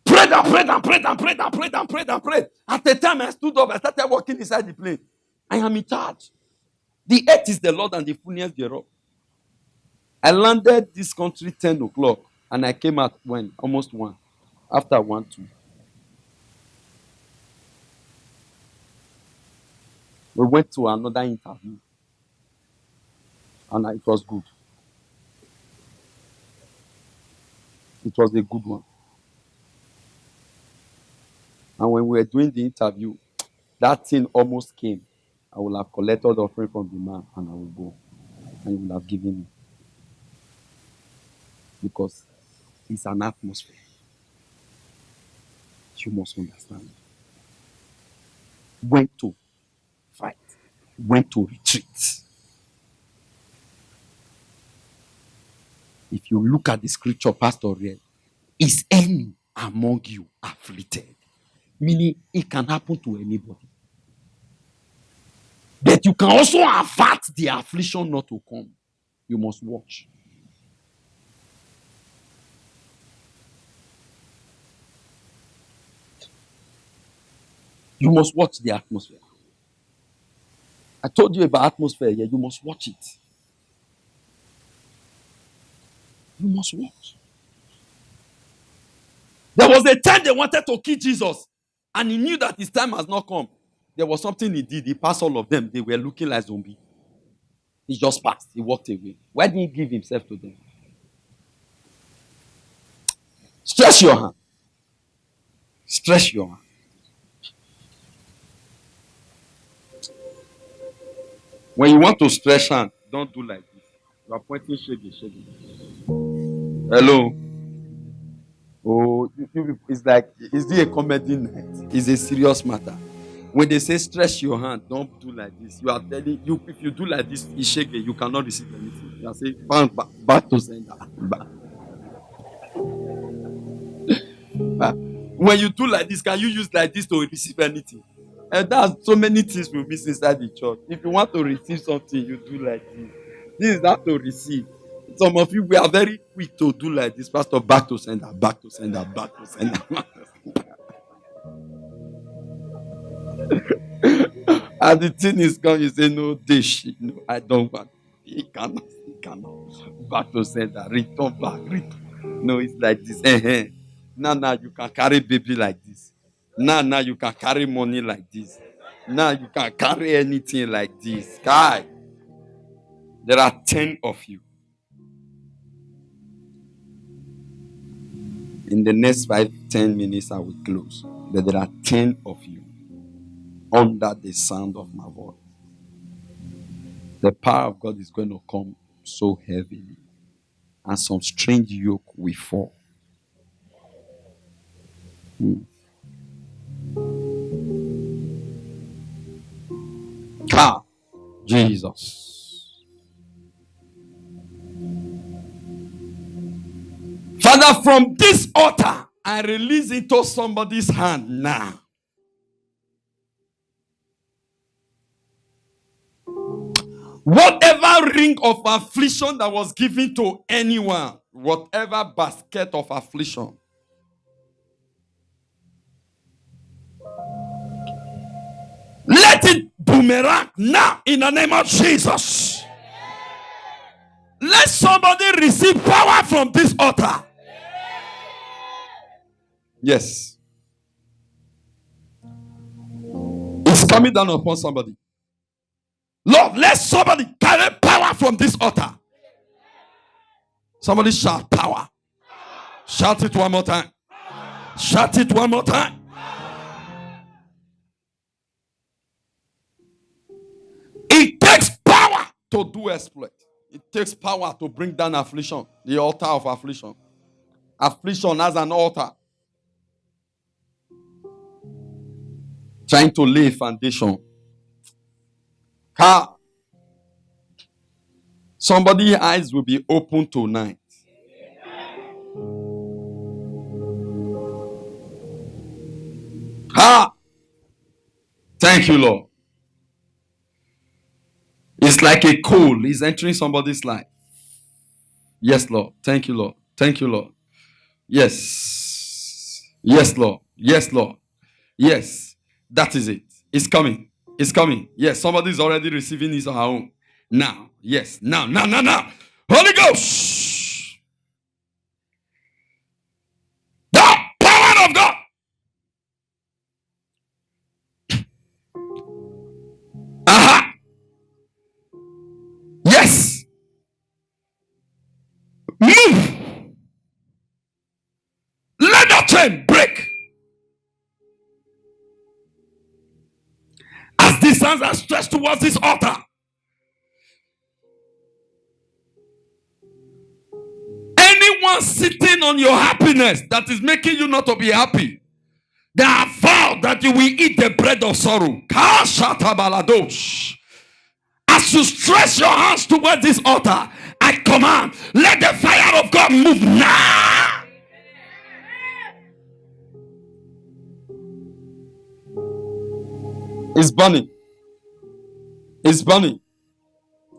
Prayed and prayed and prayed and prayed and prayed and prayed and prayed. At the time I stood up, I started walking inside the plane. I am in charge. The earth is the Lord and the fullness thereof. I landed this country 10 o'clock and I came out when? Almost 1. After 1, 2. We went to another interview and it was good. It was a good one. And when we were doing the interview, that thing almost came. I will have collected the offering from the man and I will go. And he will have given me. Because it's an atmosphere. You must understand. Went to fight. Went to retreat. If you look at the scripture, Pastor read, is any among you afflicted? Meaning it can happen to anybody. But you can also avert the affliction not to come. You must watch. You must watch the atmosphere. I told you about atmosphere here. You must watch it. You must watch. There was a time they wanted to kill Jesus, and he knew that his time has not come. There was something he did. He passed all of them. They were looking like zombies. He just passed. He walked away. Why didn't he give himself to them? Stretch your hand. Stretch your hand. When you want to stretch hand, don't do like this. You are pointing, shaking. Hello. Oh, it's like, is it a comedy night? It's a serious matter. When they say stretch your hand, don't do like this. You are telling you, if you do like this, it's shaking. You cannot receive anything. You are saying back to sender. When you do like this, can you use like this to receive anything? And that's so many things we miss inside the church. If you want to receive something, you do like this. This is not to receive. Some of you, we are very quick to do like this. Pastor, back to sender, back to sender, back to sender. And the thing is gone, you say, no, this, no, I don't want. He cannot. Back to sender, return back, return. No, it's like this. Now, you can carry baby like this. Now, you can carry money like this. Now, you can carry anything like this. Guy, there are 10 of you. In the next 5-10 minutes, I will close. But there are 10 of you under the sound of my voice. The power of God is going to come so heavily. And some strange yoke will fall. Jesus. Father, from this altar, I release it to somebody's hand now. Whatever ring of affliction that was given to anyone, whatever basket of affliction boomerang now in the name of Jesus. Let somebody receive power from this altar. Yes. It's coming down upon somebody. Lord, let somebody carry power from this altar. Somebody shout power. Shout it one more time. Shout it one more time. It takes power to do exploit. It takes power to bring down affliction. The altar of affliction. Affliction as an altar. Trying to lay a foundation. Somebody's eyes will be open tonight. Thank you, Lord. It's like a coal is entering somebody's life. Yes, Lord. Thank you, Lord. Thank you, Lord. Yes. Yes, Lord. Yes, Lord. Yes. That is it. It's coming. It's coming. Yes, somebody's already receiving his or her own. Now. Yes. Now. Holy Ghost. The power of God. Yes. Move. Let the chain break. As these hands are stretched towards this altar, anyone sitting on your happiness that is making you not to be happy, they have vowed that you will eat the bread of sorrow. As you stretch your hands towards this altar, I command, let the fire of God move now. It's burning. It's burning.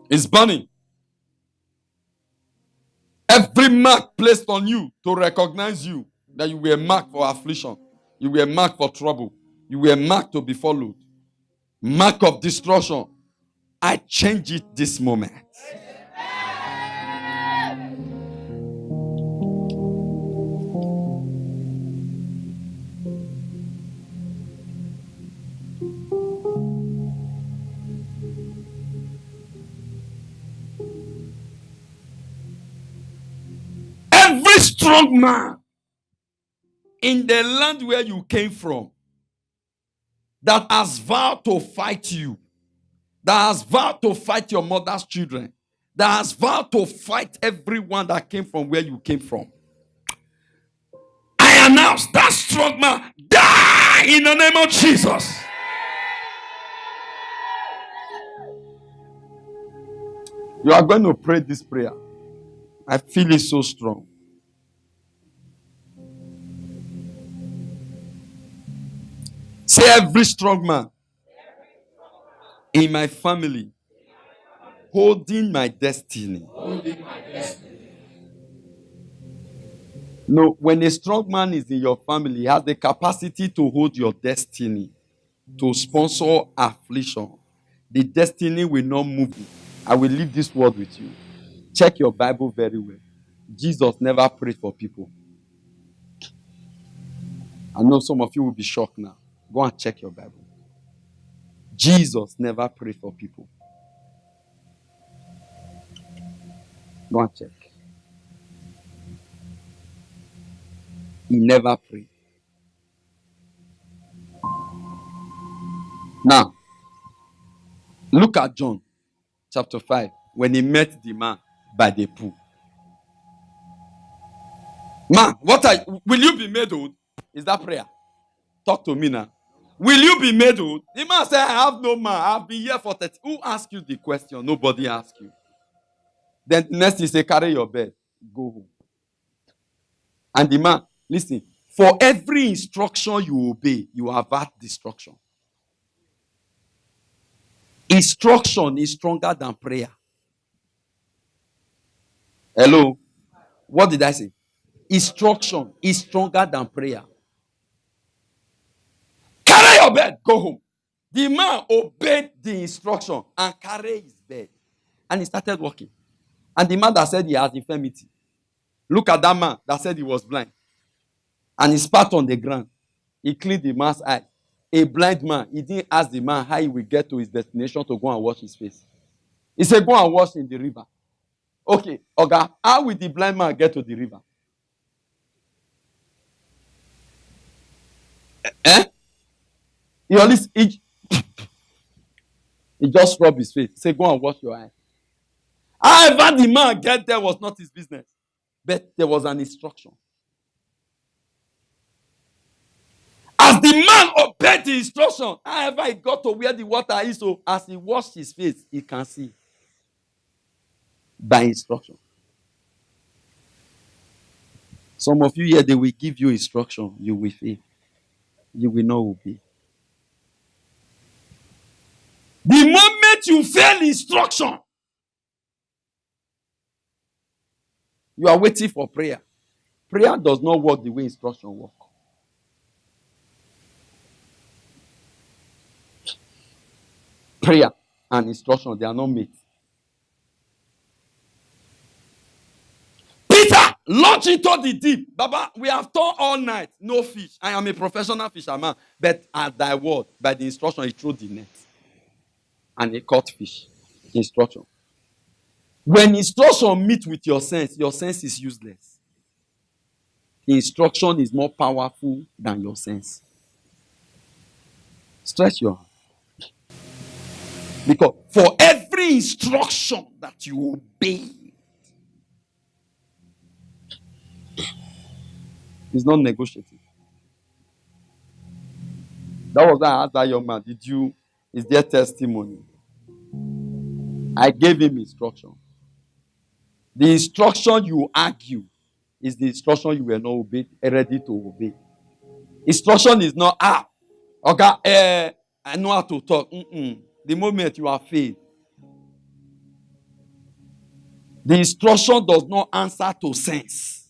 It's burning. Every mark placed on you to recognize you that you were marked for affliction, you were marked for trouble, you were marked to be followed, mark of destruction, I change it this moment. Every strong man in the land where you came from that has vowed to fight you, that has vowed to fight your mother's children, that has vowed to fight everyone that came from where you came from, I announce that strong man die in the name of Jesus. You are going to pray this prayer. I feel it so strong. Say, every strong man in my family holding my destiny. No, when a strong man is in your family, he has the capacity to hold your destiny, to sponsor affliction. The destiny will not move you. I will leave this word with you. Check your Bible very well. Jesus never prayed for people. I know some of you will be shocked now. Go and check your Bible. Jesus never prayed for people. Go and check. He never prayed. Now, look at John chapter 5 when he met the man by the pool. Man, will you be made old? Is that prayer? Talk to me now. Will you be made old? The man said, I have no man. I've been here for 30. Who asked you the question? Nobody asked you. Then next he said, carry your bed. Go home. And the man, listen, for every instruction you obey, you avert destruction. Instruction is stronger than prayer. Hello? What did I say? Instruction is stronger than prayer. Carry your bed, go home. The man obeyed the instruction and carried his bed. And he started walking. And the man that said he has infirmity, look at that man that said he was blind. And he spat on the ground. He cleaned the man's eye. A blind man, he didn't ask the man how he will get to his destination to go and wash his face. He said, go and wash in the river. Okay, Oga, how will the blind man get to the river? He just rubbed his face. He said, go and wash your eye. However, the man get there was not his business. But there was an instruction. As the man obeyed the instruction, however, he got to where the water is, so as he washed his face, he can see. By instruction. Some of you here, they will give you instruction. You will fail. You will not obey. The moment you fail instruction, you are waiting for prayer. Prayer does not work the way instruction works. Prayer and instruction, they are not mates. Peter launched into the deep. Baba, we have taught all night, no fish. I am a professional fisherman. But at thy word, by the instruction, he threw the net. And he caught fish. Instruction. When instruction meets with your sense is useless. The instruction is more powerful than your sense. Stretch your hand. Because for every instruction that you obey, it's not negotiating. That was why I asked that young man, is there testimony? I gave him instruction. The instruction you argue is the instruction you were not ready to obey. Instruction is not, okay, I know how to talk. The moment you are failed, the instruction does not answer to sense.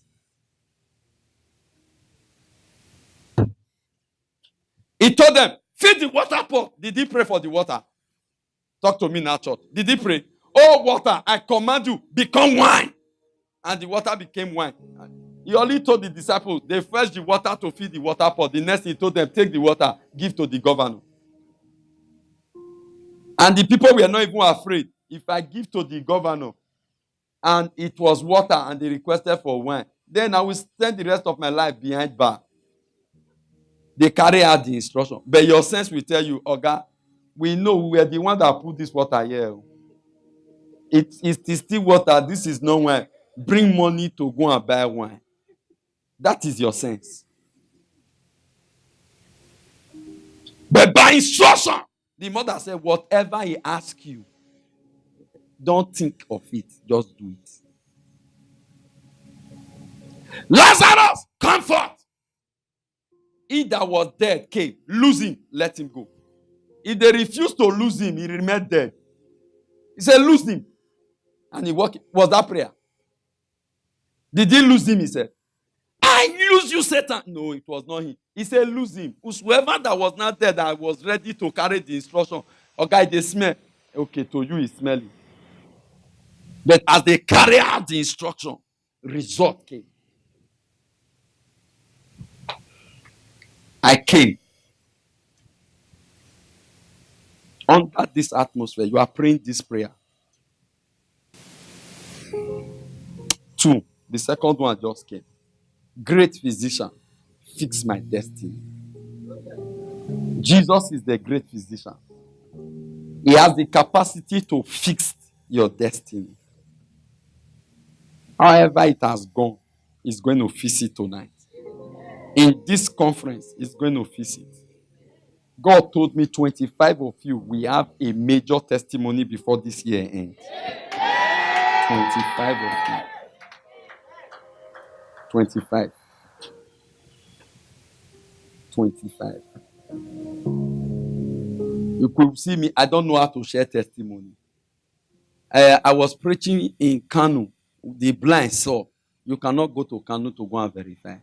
He told them, fill the water pot. Did he pray for the water? Talk to me now, church. Did he pray? Oh, water, I command you, become wine. And the water became wine. He only told the disciples, they fetched the water to fill the water pot. The next he told them, take the water, give to the governor. And the people were not even afraid. If I give to the governor and it was water and they requested for wine, then I will spend the rest of my life behind bar. They carry out the instruction. But your sense will tell you, Oga, we know we are the one that put this water here. It is still water. This is no wine. Bring money to go and buy wine. That is your sense. But by instruction, the mother said, whatever he asks you, don't think of it. Just do it. Lazarus, come forth. He that was dead came. Lose him, let him go. If they refused to lose him, he remained dead. He said, lose him. And he walked. Was that prayer? Did he lose him? He said, I lose you, Satan. No, it was not him. He said, lose him. Whosoever that was not dead, that was ready to carry the instruction. Okay, they smell. Okay, to you, it's smelling. But as they carry out the instruction, result came. I came. Under this atmosphere, you are praying this prayer. 2. The second one just came. Great physician, fix my destiny. Jesus is the great physician. He has the capacity to fix your destiny. However it has gone, he's going to fix it tonight. In this conference, he's going to fix it. God told me 25 of you, we have a major testimony before this year ends. 25 of you. 25. 25. You could see me, I don't know how to share testimony. I was preaching in Kanu. The blind saw. You cannot go to Kanu to go and verify.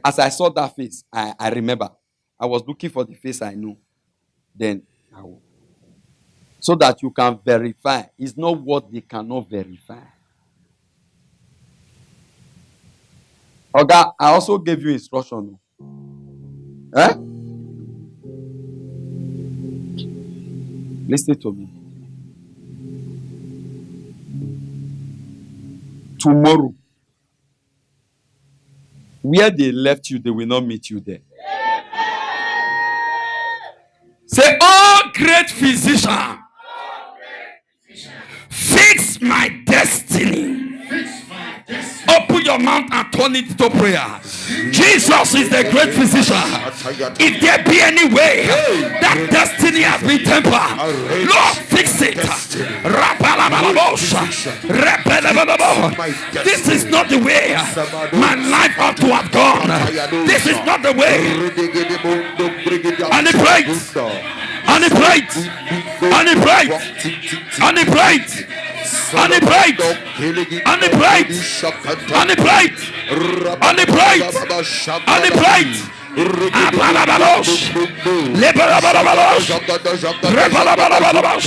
As I saw that face, I remember. I was looking for the face I knew. then I will. So that you can verify. It's not what they cannot verify. Oga, I also gave you instruction. Eh? Listen to me. Tomorrow, where they left you, they will not meet you there. Say, oh great physician, fix my destiny. Open your mouth and turn it to prayer. Jesus is the great physician. If there be any way that destiny has been tempered, Lord, fix it. This is not the way my life ought to have gone. This is not the way. And he prayed. And he prayed. And he prayed. And he prayed. And he prayed. And he prayed. And he prayed. And he prayed. And he prayed. Abalabalos. Lebalabalos. Rebalabalos.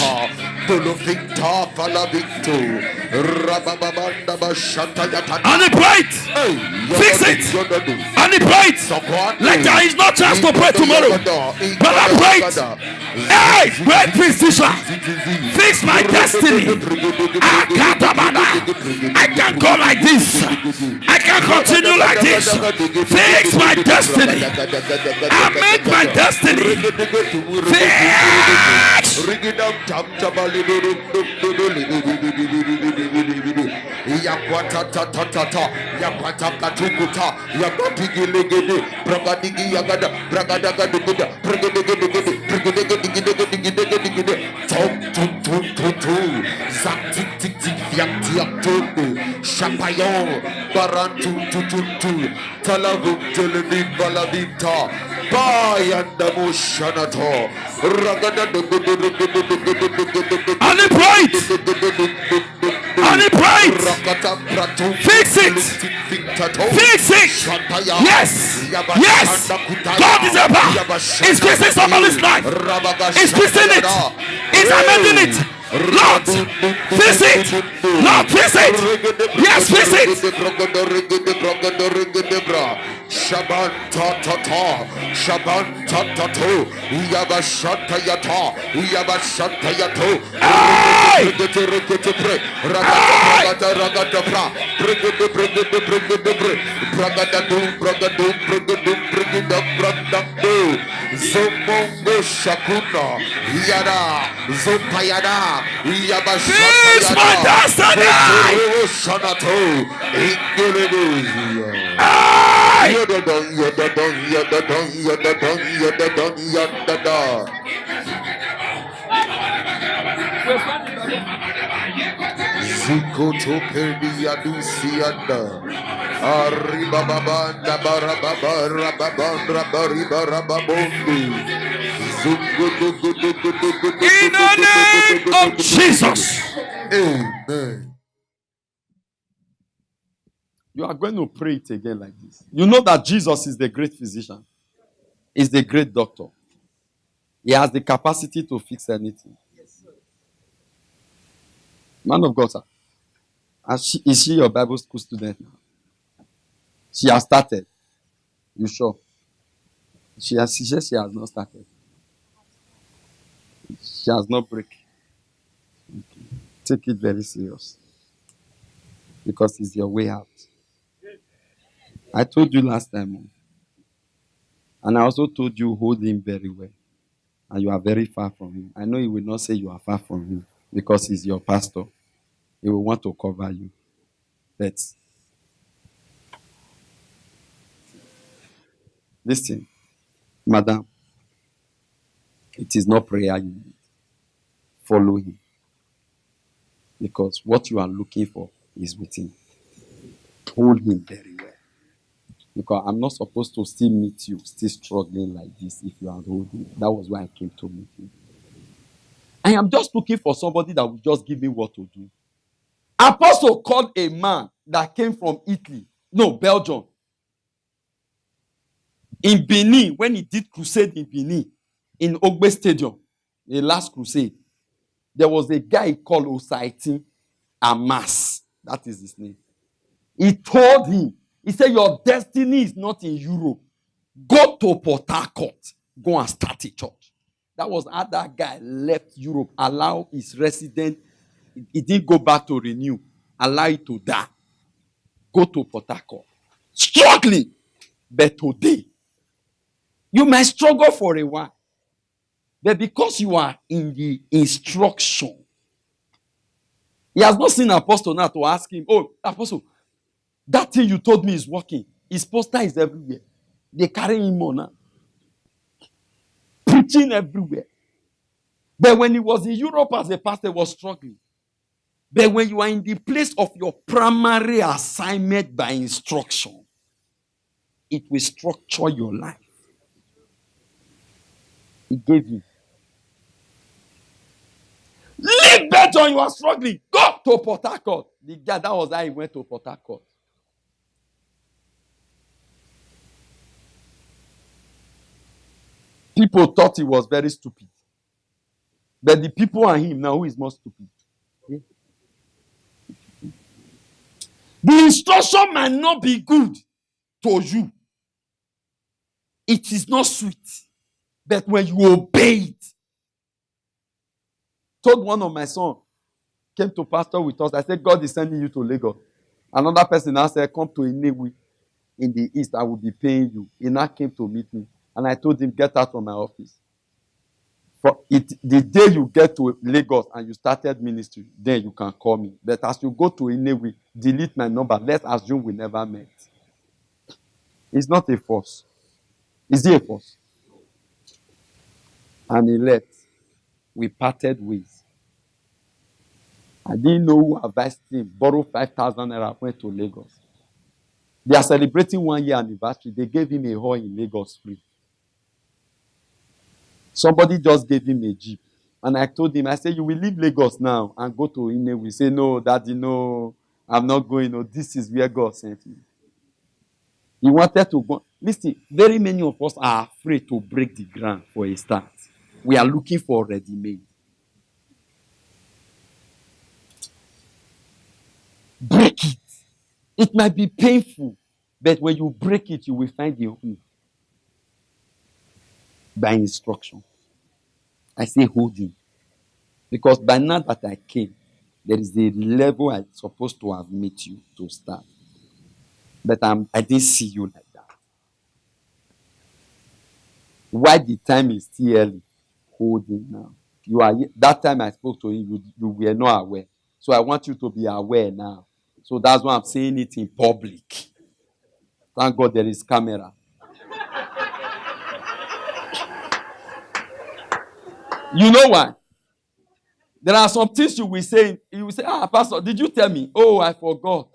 And he prayed. Fix it. And he prayed. Like there is no chance to pray tomorrow. But I prayed. Hey, great physician, fix my destiny. I can't go like this. I can't continue like this. Fix my destiny. I make my destiny. Fix.
Chapayon, Barantu, Talavum, Televi, Balavita, Bayanda Shanato,
And he prayed. And he prayed. Fix it. Fix it. Yes. Yes. God is about. He's fixing somebody's life. He's fixing it. He's amending it. Lord, fix it. Lord, fix it. Yes, fix it.
Shaban Tata, Shaban Tatato, Yabashata Yata, Yabashata Yato, Zomongo Shakuna, Yada, Zopayada,
Fix my destiny.
Shanato, Ziko Tokedi Yadusianda Arriba Babanda Barababa Rababandra Bariba Rababondi
In the name of Jesus.
Amen.
You are going to pray it again like this. You know that Jesus is the great physician. He's the great doctor. He has the capacity to fix anything. Man of God, sir. Is she your Bible school student now? She has started. You sure? She says she has not started. She has not break. Okay. Take it very serious. Because it's your way out. I told you last time. And I also told you hold him very well. And you are very far from him. I know he will not say you are far from him because he's your pastor. He will want to cover you. But listen, madam, it is not prayer you need. Follow him. Because what you are looking for is within. Hold him very well. Because I'm not supposed to still meet you, still struggling like this if you are holding. That was why I came to meet you. I am just looking for somebody that will just give me what to do. Apostle called a man that came from Italy. No, Belgium. In Benin, when he did crusade in Benin, in Ogbe Stadium. a last crusade, there was a guy called Osaitin Amas. That is his name. He told him, he said, your destiny is not in Europe. Go to Port Harcourt. Go and start a church. That was how that guy left Europe, allow his resident, he didn't go back to renew, allow it to die. Go to Port Harcourt. Struggling. But today, you might struggle for a while. But because you are in the instruction, he has not seen Apostle now to ask him, oh, Apostle, that thing you told me is working. His poster is everywhere. They carry him on now. Preaching everywhere. But when he was in Europe as a pastor, he was struggling. But when you are in the place of your primary assignment by instruction, it will structure your life. He gave you. Leave Belgium, you are struggling. Go to Port Harcourt. The guy, that was how he went to Port Harcourt. People thought he was very stupid. But the people and him now, who is more stupid? Yeah. The instruction might not be good to you. It is not sweet. But when you obey it, told one of my sons, came to pastor with us. I said, God is sending you to Lagos. Another person now said, come to Inewi in the east. I will be paying you. He now came to meet me. And I told him, get out from my office. For it, the day you get to Lagos and you started ministry, then you can call me. But as you go to Inewi, delete my number. Let's assume we never met. It's not a force. Is it a force? And he left. We parted ways. I didn't know who advised him. Borrow 5,000 naira, went to Lagos. They are celebrating 1 year anniversary. They gave him a hall in Lagos free. Somebody just gave him a jeep. And I told him, I said, you will leave Lagos now and go to Inewi. We say, no, Daddy, no, I'm not going. No, this is where God sent me. He wanted to go. Listen, very many of us are afraid to break the ground for a start. We are looking for ready-made. Break it. It might be painful, but when you break it, you will find the home. By instruction. I say holding. Because by now that I came, there is a level I'm supposed to have met you to start. But I didn't see you like that. Why the time is still early? Holding now. You are that time I spoke to you, you were not aware. So I want you to be aware now. So that's why I'm saying it in public. Thank God there is camera. You know why? There are some things you will say, Pastor, did you tell me? Oh, I forgot.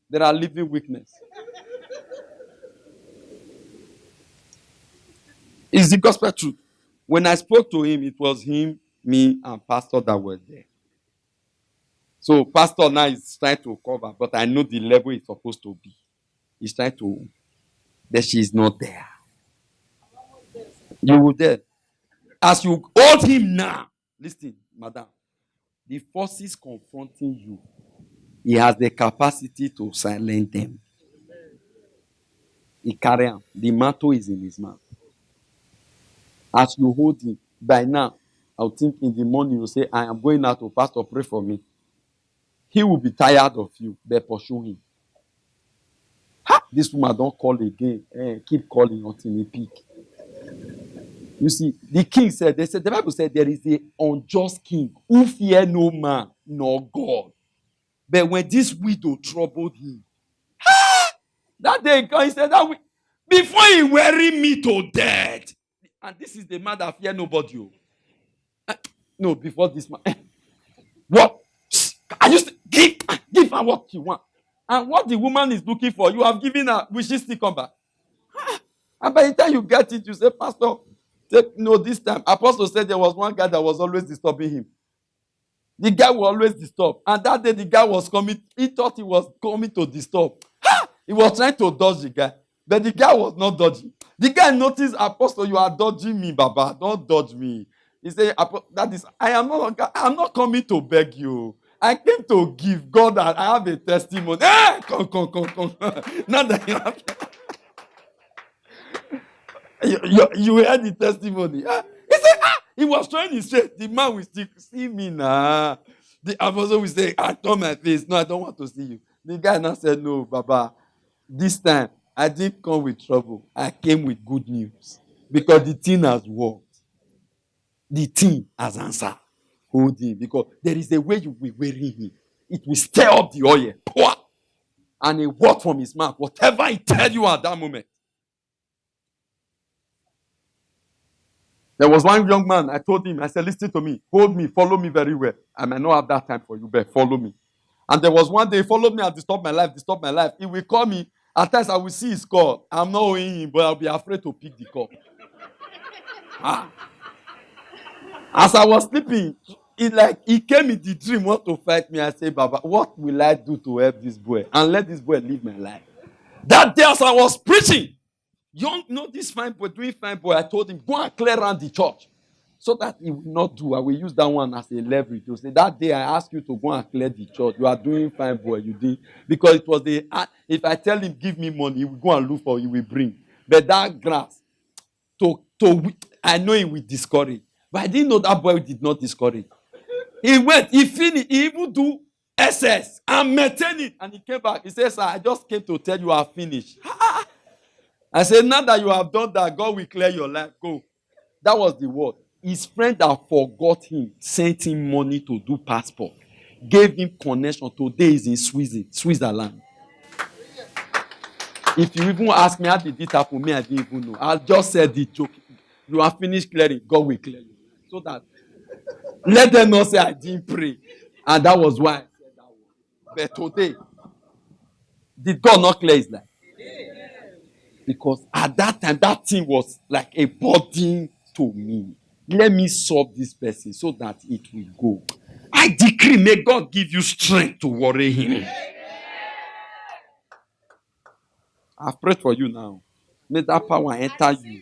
There are living weakness. It's the gospel truth. When I spoke to him, it was him, me, and Pastor that were there. So Pastor now is trying to cover, but I know the level he's supposed to be. He's trying to, that she is not there. You were there. As you hold him now, listen, madam, the forces confronting you, he has the capacity to silence them. He carry on. The mantle is in his mouth. As you hold him, by now, I'll think in the morning you say, I am going out to pastor, pray for me. He will be tired of you, but pursue him. This woman don't call again. Keep calling until he pick. You see, the king said, the Bible said there is an unjust king who fear no man nor God. But when this widow troubled him, that day he said, before he worry me to death, and this is the man that fear nobody. No, before this man. What? I used to give her what she wants. And what the woman is looking for, you have given her, will she still come back? And by the time you get it, you say, Pastor, no, this time, Apostle said there was one guy that was always disturbing him. The guy will always disturb. And that day the guy was coming, he thought he was coming to disturb. He was trying to dodge the guy. But the guy was not dodging. The guy noticed, Apostle, you are dodging me, Baba. Don't dodge me. He said, that is, I'm not coming to beg you. I came to give God that I have a testimony. Hey, come. Not that you have. You heard the testimony. He said, he was trying to say, the man will still see me now. The apostle will say, I turn my face. No, I don't want to see you. The guy now said, no, Baba, this time I didn't come with trouble. I came with good news. Because the thing has worked. The thing has answered. Hold him. Because there is a way you will weary him. It will stir up the oil. Pour. And a word from his mouth. Whatever he tell you at that moment. There was one young man, I told him, I said, listen to me, hold me, follow me very well. I might not have that time for you, but follow me. And there was one day, he followed me and disturb my life. He will call me. At times, I will see his call. I'm not owing him, but I'll be afraid to pick the call. As I was sleeping, he came in the dream, want to fight me. I said, Baba, what will I do to help this boy? And let this boy live my life. That day as I was preaching, this fine boy, doing fine boy, I told him, go and clear around the church. So that he will not do. I will use that one as a leverage to say, that day I asked you to go and clear the church. You are doing fine boy, you did. Because it was if I tell him, give me money, he will go and look for it, he will bring. But that grass, I know he will discourage. But I didn't know that boy did not discourage. He went, he finished, he even do SS and maintain it. And he came back. He said, sir, I just came to tell you I finished. I said, now that you have done that, God will clear your life. Go. That was the word. His friend that forgot him sent him money to do passport. Gave him connection. Today he's in Switzerland. If you even ask me how did it happen, me, I didn't even know. I just said the joke. You have finished clearing, God will clear you. So that let them not say I didn't pray. And that was why I said that word. But today, did God not clear his life? Because at that time, that thing was like a burden to me. Let me solve this person so that it will go. I decree, may God give you strength to worry him. I've prayed for you now. May that power enter you.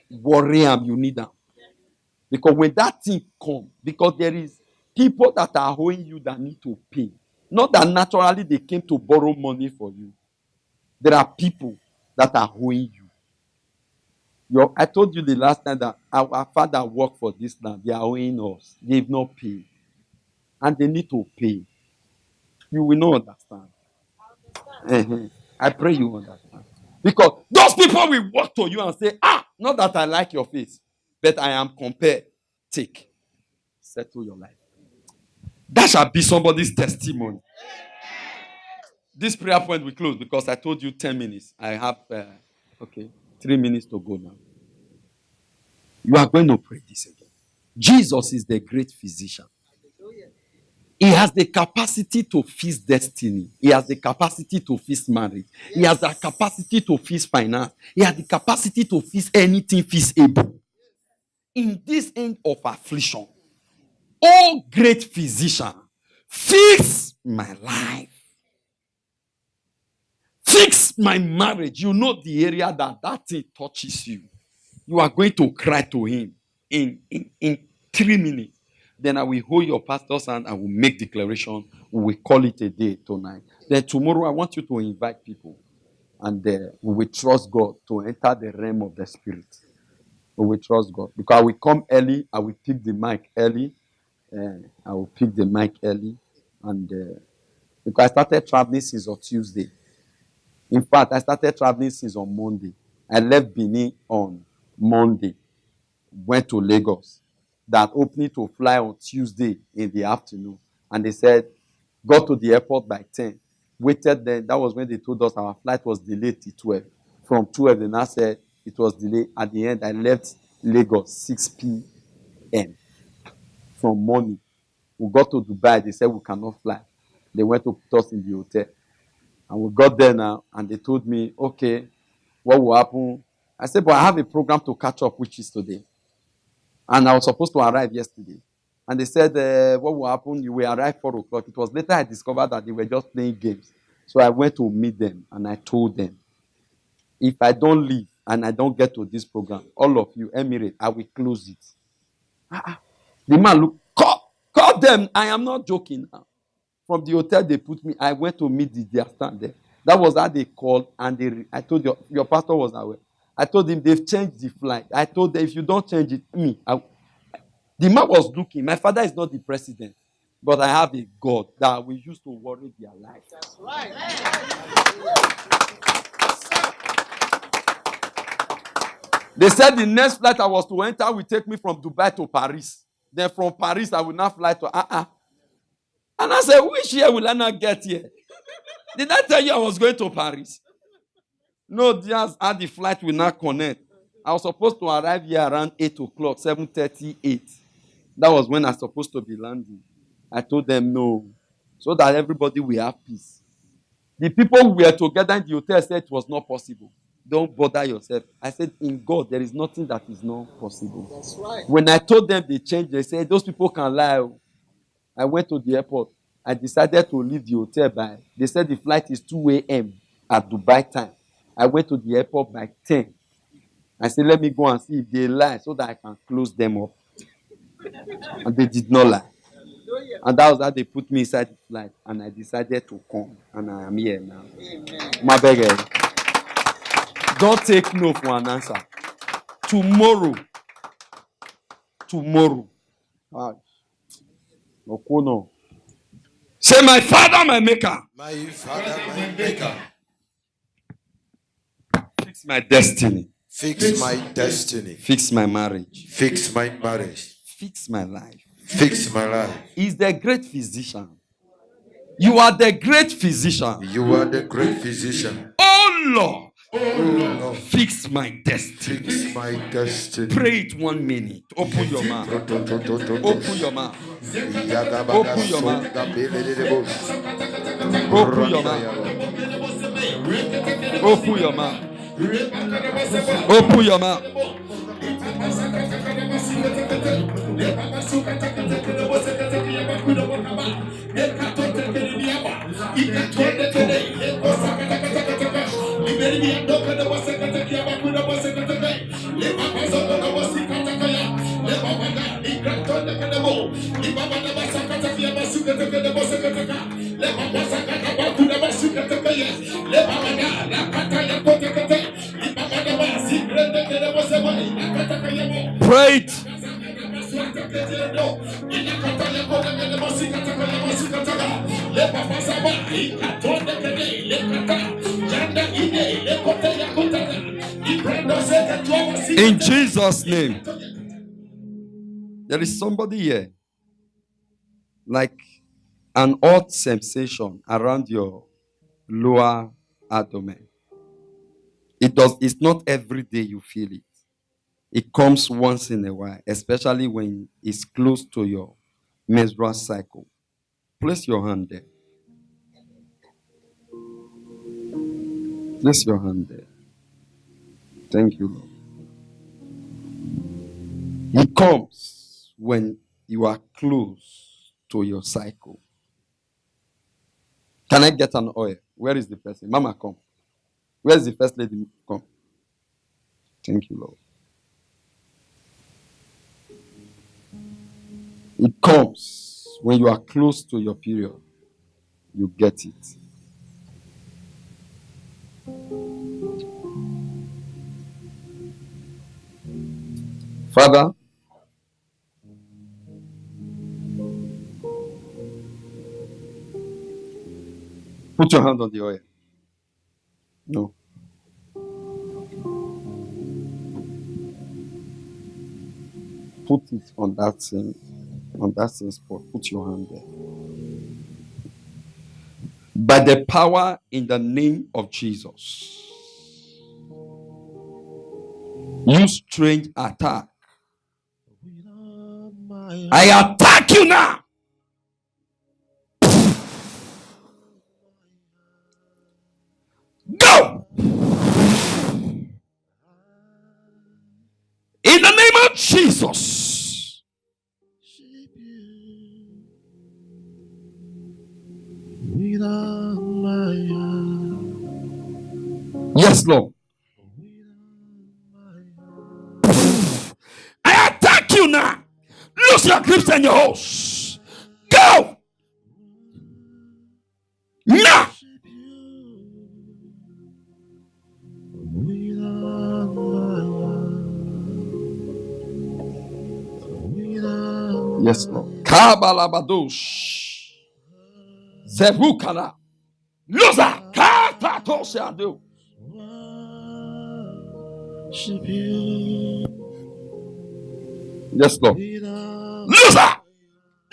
Worry him, you need them. Because when that thing comes, because there is people that are owing you that need to pay. Not that naturally they came to borrow money for you. There are people that are owing you. I told you the last time that our father worked for this land. They are owing us. They've not paid. And they need to pay. You will not understand. I pray you understand. Because those people will walk to you and say, not that I like your face, but I am compared. Take. Settle your life. That shall be somebody's testimony. This prayer point will close because I told you 10 minutes. I have, 3 minutes to go now. You are going to pray this again. Jesus is the great physician. He has the capacity to fix destiny. He has the capacity to fix marriage. He has the capacity to fix finance. He has the capacity to fix anything feasible. In this end of affliction, oh great physician, fix my life. Fix my marriage. You know the area that thing touches you. You are going to cry to him in 3 minutes. Then I will hold your pastor's hand and will make declaration. We will call it a day tonight. Then tomorrow I want you to invite people. And we will trust God to enter the realm of the spirit. We will trust God. Because I will come early. I will pick the mic early. And because I started traveling since on Tuesday. In fact, I started traveling since on Monday. I left Benin on Monday. Went to Lagos. That opening to fly on Tuesday in the afternoon. And they said, got to the airport by 10. Waited then. That was when they told us our flight was delayed till 12. From 12, they now said it was delayed. At the end, I left Lagos 6 p.m. from morning. We got to Dubai. They said we cannot fly. They went to put us in the hotel. And we got there now. And they told me, okay, what will happen? I said, but I have a program to catch up, which is today. And I was supposed to arrive yesterday. And they said, what will happen? You will arrive 4 o'clock. It was later I discovered that they were just playing games. So I went to meet them and I told them, if I don't leave and I don't get to this program, all of you, Emirates, I will close it. The man look, call them. I am not joking now. From the hotel they put me, I went to meet their stand there. That was how they called, and I told your pastor was aware. I told him they've changed the flight. I told them if you don't change it, the man was looking. My father is not the president, but I have a God that we used to worry their life. That's right. They said the next flight I was to enter will take me from Dubai to Paris. Then from Paris, I will not fly to And I said, which year will I not get here? Did I tell you I was going to Paris? No, just how the flight will not connect. I was supposed to arrive here around 8 o'clock, 7:38. That was when I was supposed to be landing. I told them no, so that everybody will have peace. The people who were together in the hotel said it was not possible. Don't bother yourself. I said, in God, there is nothing that is not possible. That's right. When I told them they changed, they said, those people can lie. I went to the airport. I decided to leave the hotel by, they said the flight is 2 a.m. at Dubai time. I went to the airport by 10. I said, let me go and see if they lie so that I can close them up. And they did not lie. And that was how they put me inside the flight. And I decided to come. And I am here now. Amen. My beggar. Don't take no for an answer. Tomorrow. No. Say, my Father, my Maker.
My Father, my Maker.
Fix my destiny.
Fix my destiny.
Fix my marriage.
Fix my marriage.
Fix my life.
Fix my life.
He's the great physician. You are the great physician.
You are the great physician.
Oh Lord.
Oh Lord.
Fix my destiny.
Fix my destiny.
Pray it 1 minute. Open your mouth. Open your mouth. Open your mouth. Open your mouth. Open your mouth. Open your mouth. Pray it. In Jesus' name. There is somebody here, like an odd sensation around your lower abdomen. It's not every day you feel it. It comes once in a while, especially when it's close to your menstrual cycle. Place your hand there. Place your hand there. Thank you, Lord. It comes when you are close to your cycle. Can I get an oil? Where is the person? Mama, come. Where is the first lady? Come. Thank you, Lord. It comes when you are close to your period. You get it. Father, put your hand on the oil. No. Put it on that same spot. Put your hand there. By the power in the name of Jesus, you strange attack, I attack you now. Go! In the name of Jesus. Yes, Lord. I attack you now. Loose your grips and your hose. Go! Now! Yes, Lord. Kabalabadosh. Zevukana. Loser. Katatosiado. Yes, Lord. Loser.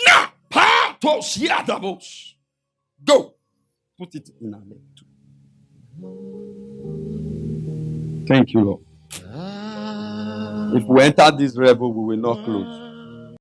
Now. Patosiadabos. Go. Put it in our leg too. Thank you, Lord. If we enter this rebel, we will not close.